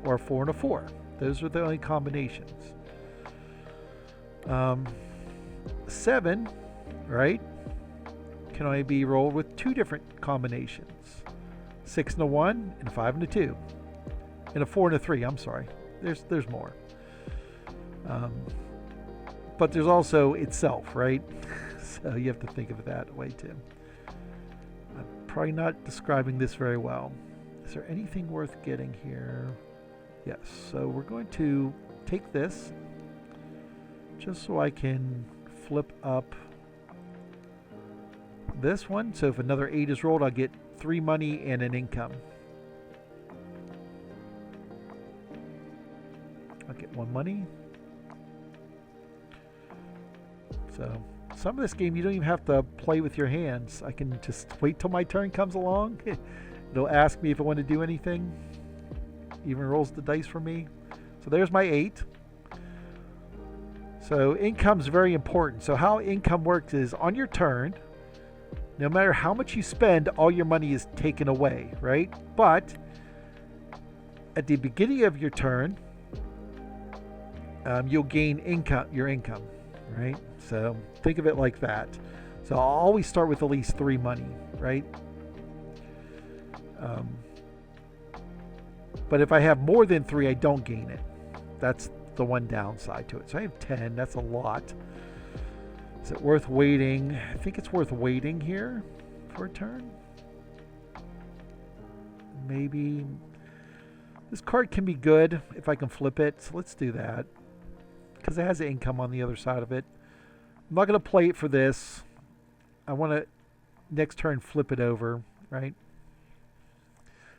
Or a 4 and a 4. Those are the only combinations. 7, right, can only be rolled with 2 different combinations. 6 and a 1, and a 5 and a 2. And a 4 and a 3, I'm sorry. There's more. But there's also itself, right? So you have to think of it that way too. I'm probably not describing this very well. Is there anything worth getting here? Yes, so we're going to take this just so I can flip up this one. So if another 8 is rolled, I'll get 3 money and an income. I'll get 1 money. So some of this game you don't even have to play with your hands. I can just wait till my turn comes along. It'll ask me if I want to do anything. Even rolls the dice for me. So there's my 8. So income's very important. So how income works is on your turn, no matter how much you spend, all your money is taken away, right? But at the beginning of your turn, you'll gain your income, right? So think of it like that. So I'll always start with at least 3 money, right? But if I have more than 3, I don't gain it. That's the one downside to it. So I have 10. That's a lot. Is it worth waiting? I think it's worth waiting here for a turn. Maybe. This card can be good if I can flip it. So let's do that. Because it has income on the other side of it. I'm not going to play it for this. I want to next turn flip it over, right?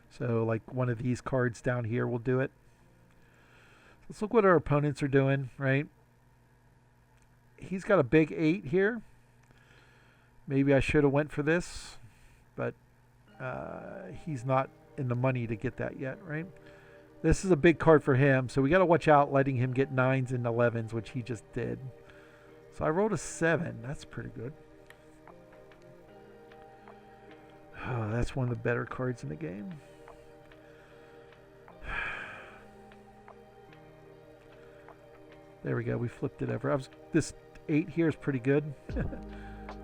So like one of these cards down here will do it. Let's look what our opponents are doing, right? He's got a big 8 here. Maybe I should have went for this, but he's not in the money to get that yet, right? This is a big card for him, so we got to watch out letting him get 9s and 11s, which he just did. So I rolled a 7. That's pretty good. Oh, that's one of the better cards in the game. There we go. We flipped it over. This 8 here is pretty good.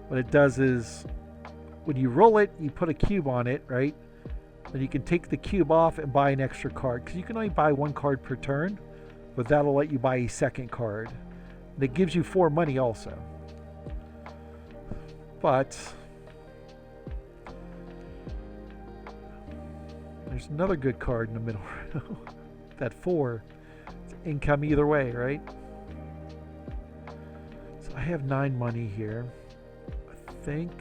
What it does is when you roll it, you put a cube on it, right? Then you can take the cube off and buy an extra card, because you can only buy 1 card per turn, but that'll let you buy a second card. And it gives you 4 money also. But there's another good card in the middle. That 4. It's income either way, right? So I have 9 money here. I think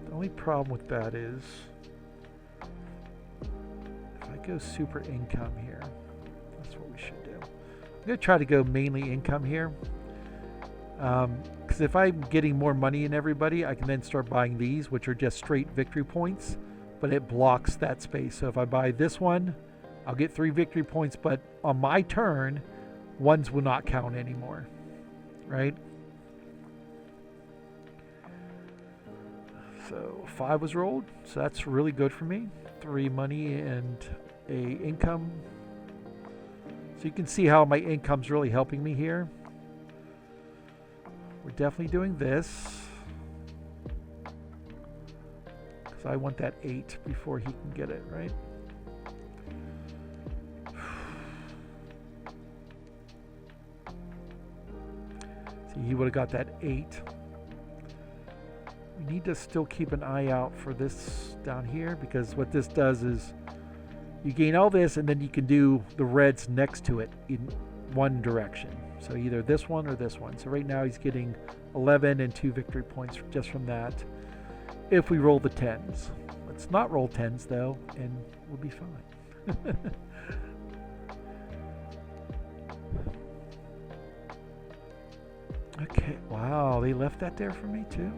the only problem with that is if I go super income here, that's what we should do. I'm going to try to go mainly income here. Because if I'm getting more money in everybody, I can then start buying these, which are just straight victory points, but it blocks that space. So if I buy this one, I'll get 3 victory points, but on my turn, 1s will not count anymore, right? So 5 was rolled, so that's really good for me. 3 money and a income. So you can see how my income's really helping me here. We're definitely doing this, because I want that 8 before he can get it, right? See, he would have got that 8. We need to still keep an eye out for this down here, because what this does is you gain all this, and then you can do the reds next to it in one direction. So either this one or this one. So right now he's getting 11 and 2 victory points just from that. If we roll the 10s. Let's not roll 10s though, and we'll be fine. Okay, wow, they left that there for me too.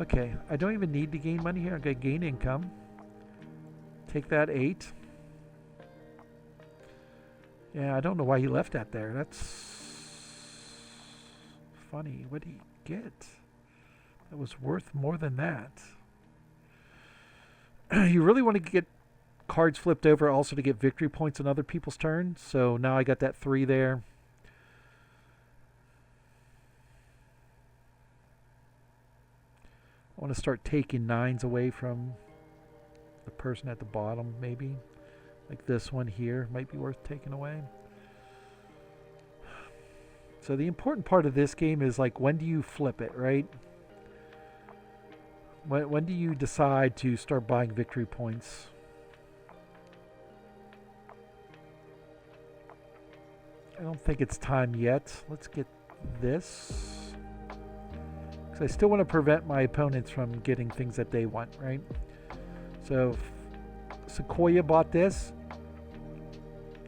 Okay, I don't even need to gain money here. I'm going to gain income. Take that 8. Yeah, I don't know why he left that there. That's funny. What did he get? That was worth more than that. You really want to get cards flipped over also to get victory points on other people's turns. So now I got that 3 there. I want to start taking 9s away from the person at the bottom, maybe. Like this one here might be worth taking away. So the important part of this game is, like, when do you flip it, right? When do you decide to start buying victory points? I don't think it's time yet. Let's get this. Because I still want to prevent my opponents from getting things that they want, right? So Sequoia bought this,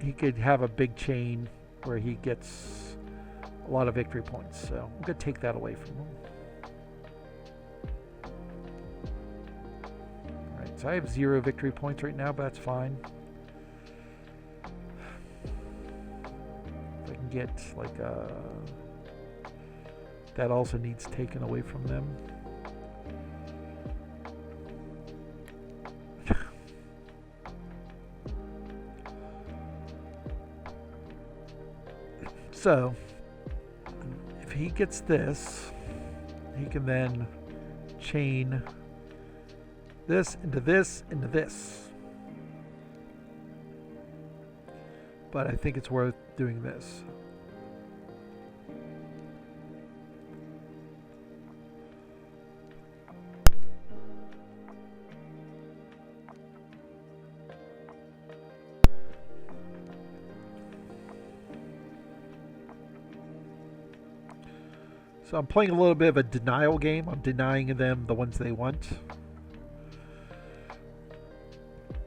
he could have a big chain where he gets a lot of victory points. So I'm going to take that away from him. All right, so I have 0 victory points right now, but that's fine. If I can get like that also needs taken away from them. So, if he gets this, he can then chain this into this into this. But I think it's worth doing this. So I'm playing a little bit of a denial game. I'm denying them the ones they want.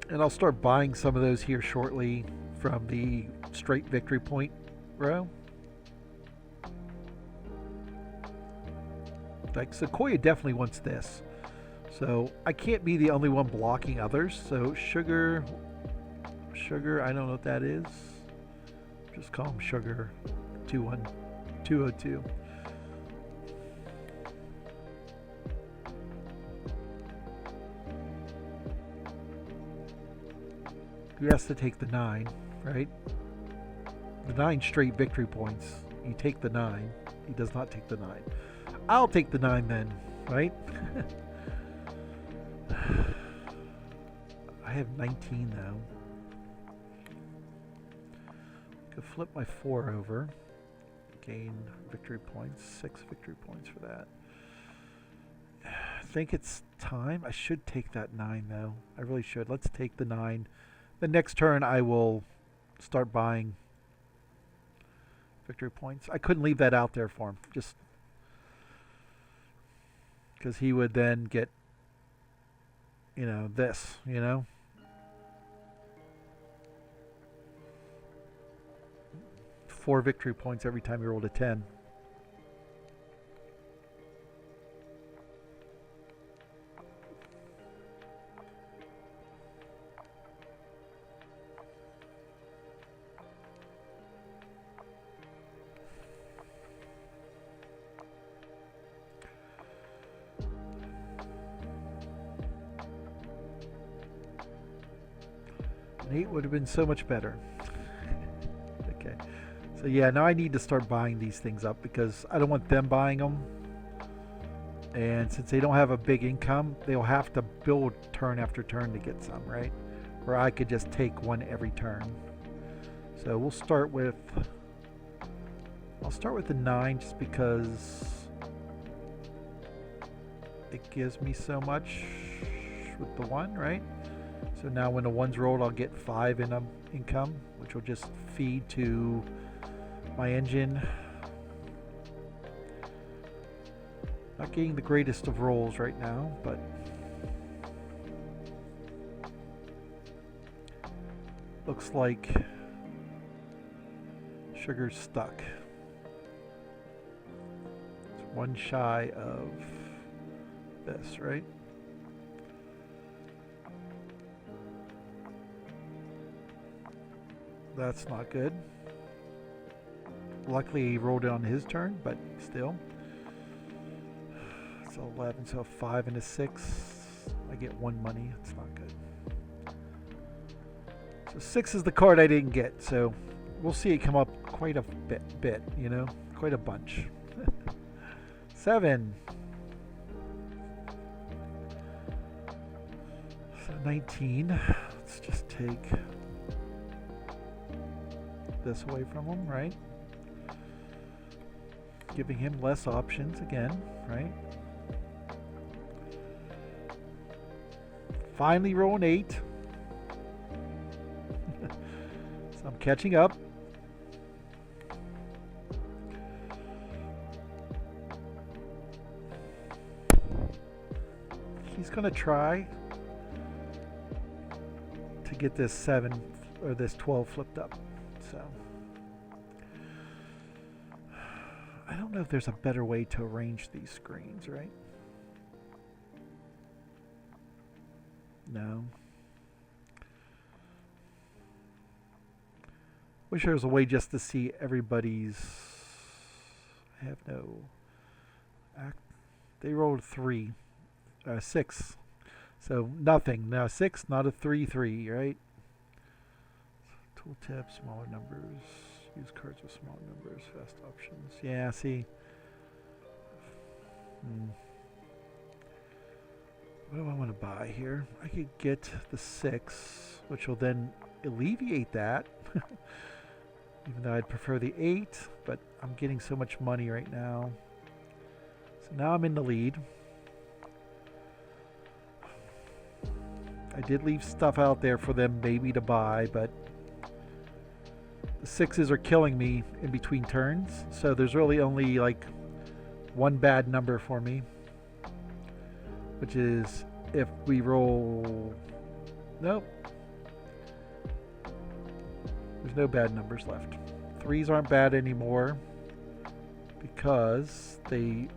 And I'll start buying some of those here shortly from the straight victory point row. Like Sequoia definitely wants this. So I can't be the only one blocking others. So sugar, I don't know what that is. Just call him Sugar 21202. He has to take the 9, right? The 9 straight victory points. You take the 9. He does not take the 9. I'll take the 9 then, right? I have 19 now. Could flip my 4 over. Gain victory points. 6 victory points for that. I think it's time. I should take that 9 though. I really should. Let's take the 9. The next turn I will start buying victory points. I couldn't leave that out there for him. Just because he would then get, you know, this, you know. Four victory points every time you rolled a 10. An 8 would have been so much better. Okay. So yeah, now I need to start buying these things up because I don't want them buying them. And since they don't have a big income, they'll have to build turn after turn to get some, right? Where I could just take one every turn. So we'll start with... I'll start with the 9 just because it gives me so much with the 1, right? So now when the 1's rolled, I'll get 5 in income, which will just feed to my engine. Not getting the greatest of rolls right now, but looks like Sugar's stuck. It's one shy of this, right? That's not good. Luckily he rolled it on his turn, but still. It's 11, so 5 and a 6. I get 1 money. It's not good. So 6 is the card I didn't get, so we'll see it come up quite a bit, you know? Quite a bunch. 7. So 19. Let's just take this away from him, right? Giving him less options again, right? Finally roll an 8. So I'm catching up. He's gonna try to get this 7 or this 12 flipped up. So I don't know if there's a better way to arrange these screens, right? No. Wish there was a way just to see everybody's. I have no. They rolled 3, 6, so nothing. Now 6, not a 3-3, right? Tooltip, smaller numbers. Use cards with small numbers. Fast options. Yeah, see. What do I want to buy here? I could get the 6, which will then alleviate that. Even though I'd prefer the 8, but I'm getting so much money right now. So now I'm in the lead. I did leave stuff out there for them maybe to buy, but the 6s are killing me in between turns, so there's really only like one bad number for me, which is if we roll... Nope. There's no bad numbers left. 3s aren't bad anymore because they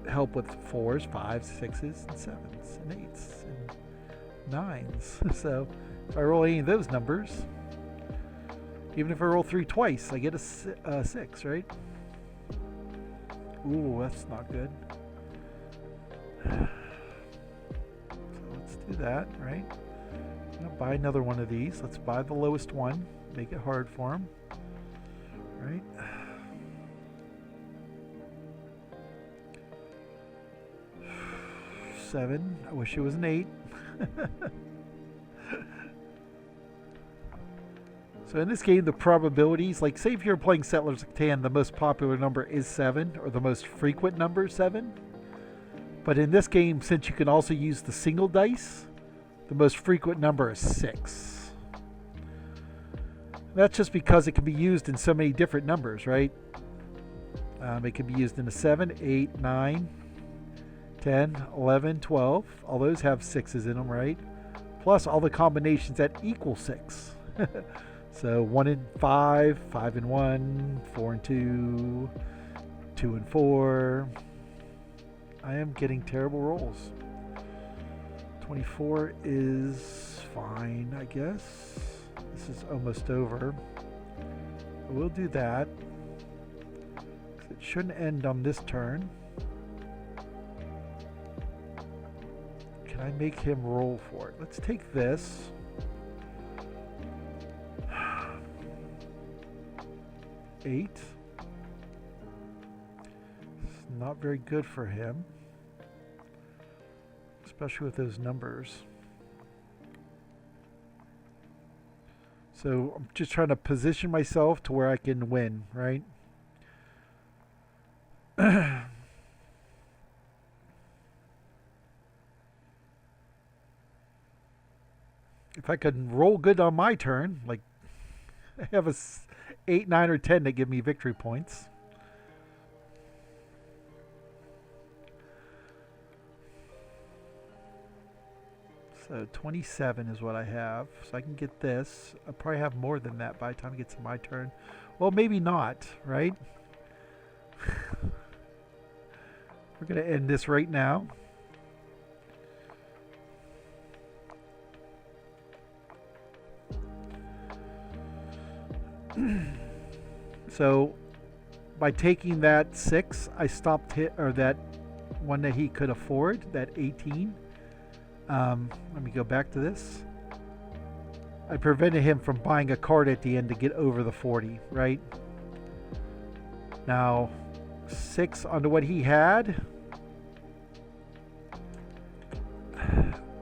help with 4s, 5s, 6s, and 7s, and 8s, and 9s. So if I roll any of those numbers, even if I roll 3 twice, I get a 6, right? Ooh, that's not good. So let's do that, right? I'm gonna buy another one of these. Let's buy the lowest one. Make it hard for him, right? Seven. I wish it was an 8. So in this game, the probabilities, like say if you're playing Settlers of Catan, the most popular number is 7, or the most frequent number is 7. But in this game, since you can also use the single dice, the most frequent number is 6. That's just because it can be used in so many different numbers, right? It can be used in a 7, 8, 9, 10, 11, 12. All those have 6s in them, right? Plus all the combinations that equal 6. So 1 and 5, 5 and 1, 4 and 2, 2 and 4. I am getting terrible rolls. 24 is fine, I guess. This is almost over. We'll do that. It shouldn't end on this turn. Can I make him roll for it? Let's take this. Eight. It's not very good for him, especially with those numbers. So I'm just trying to position myself to where I can win, right? If I could roll good on my turn, like I have a 8, 9, or 10 that give me victory points. So 27 is what I have. So I can get this. I'll probably have more than that by the time it gets to my turn. Well, maybe not, right? We're going to end this right now. So by taking that 6, I stopped or that one that he could afford, that 18. Let me go back to this. I prevented him from buying a card at the end to get over the 40, right? Now 6 onto what he had.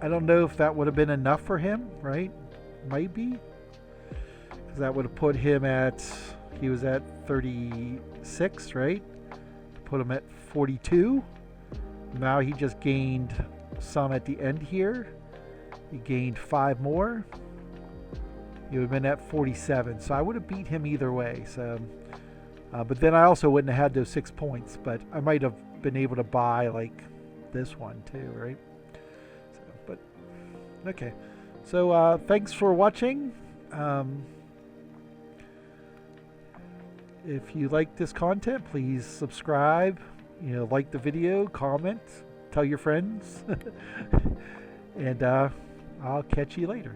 I don't know if that would have been enough for him, right? Might be. Because that would have put him at, he was at 36, right? Put him at 42. Now he just gained some at the end here. He gained 5 more. He would have been at 47. So I would have beat him either way. So, but then I also wouldn't have had those 6 points. But I might have been able to buy like this one too, right? So, but okay. So thanks for watching. If you like this content, please subscribe, like the video, comment, tell your friends, and I'll catch you later.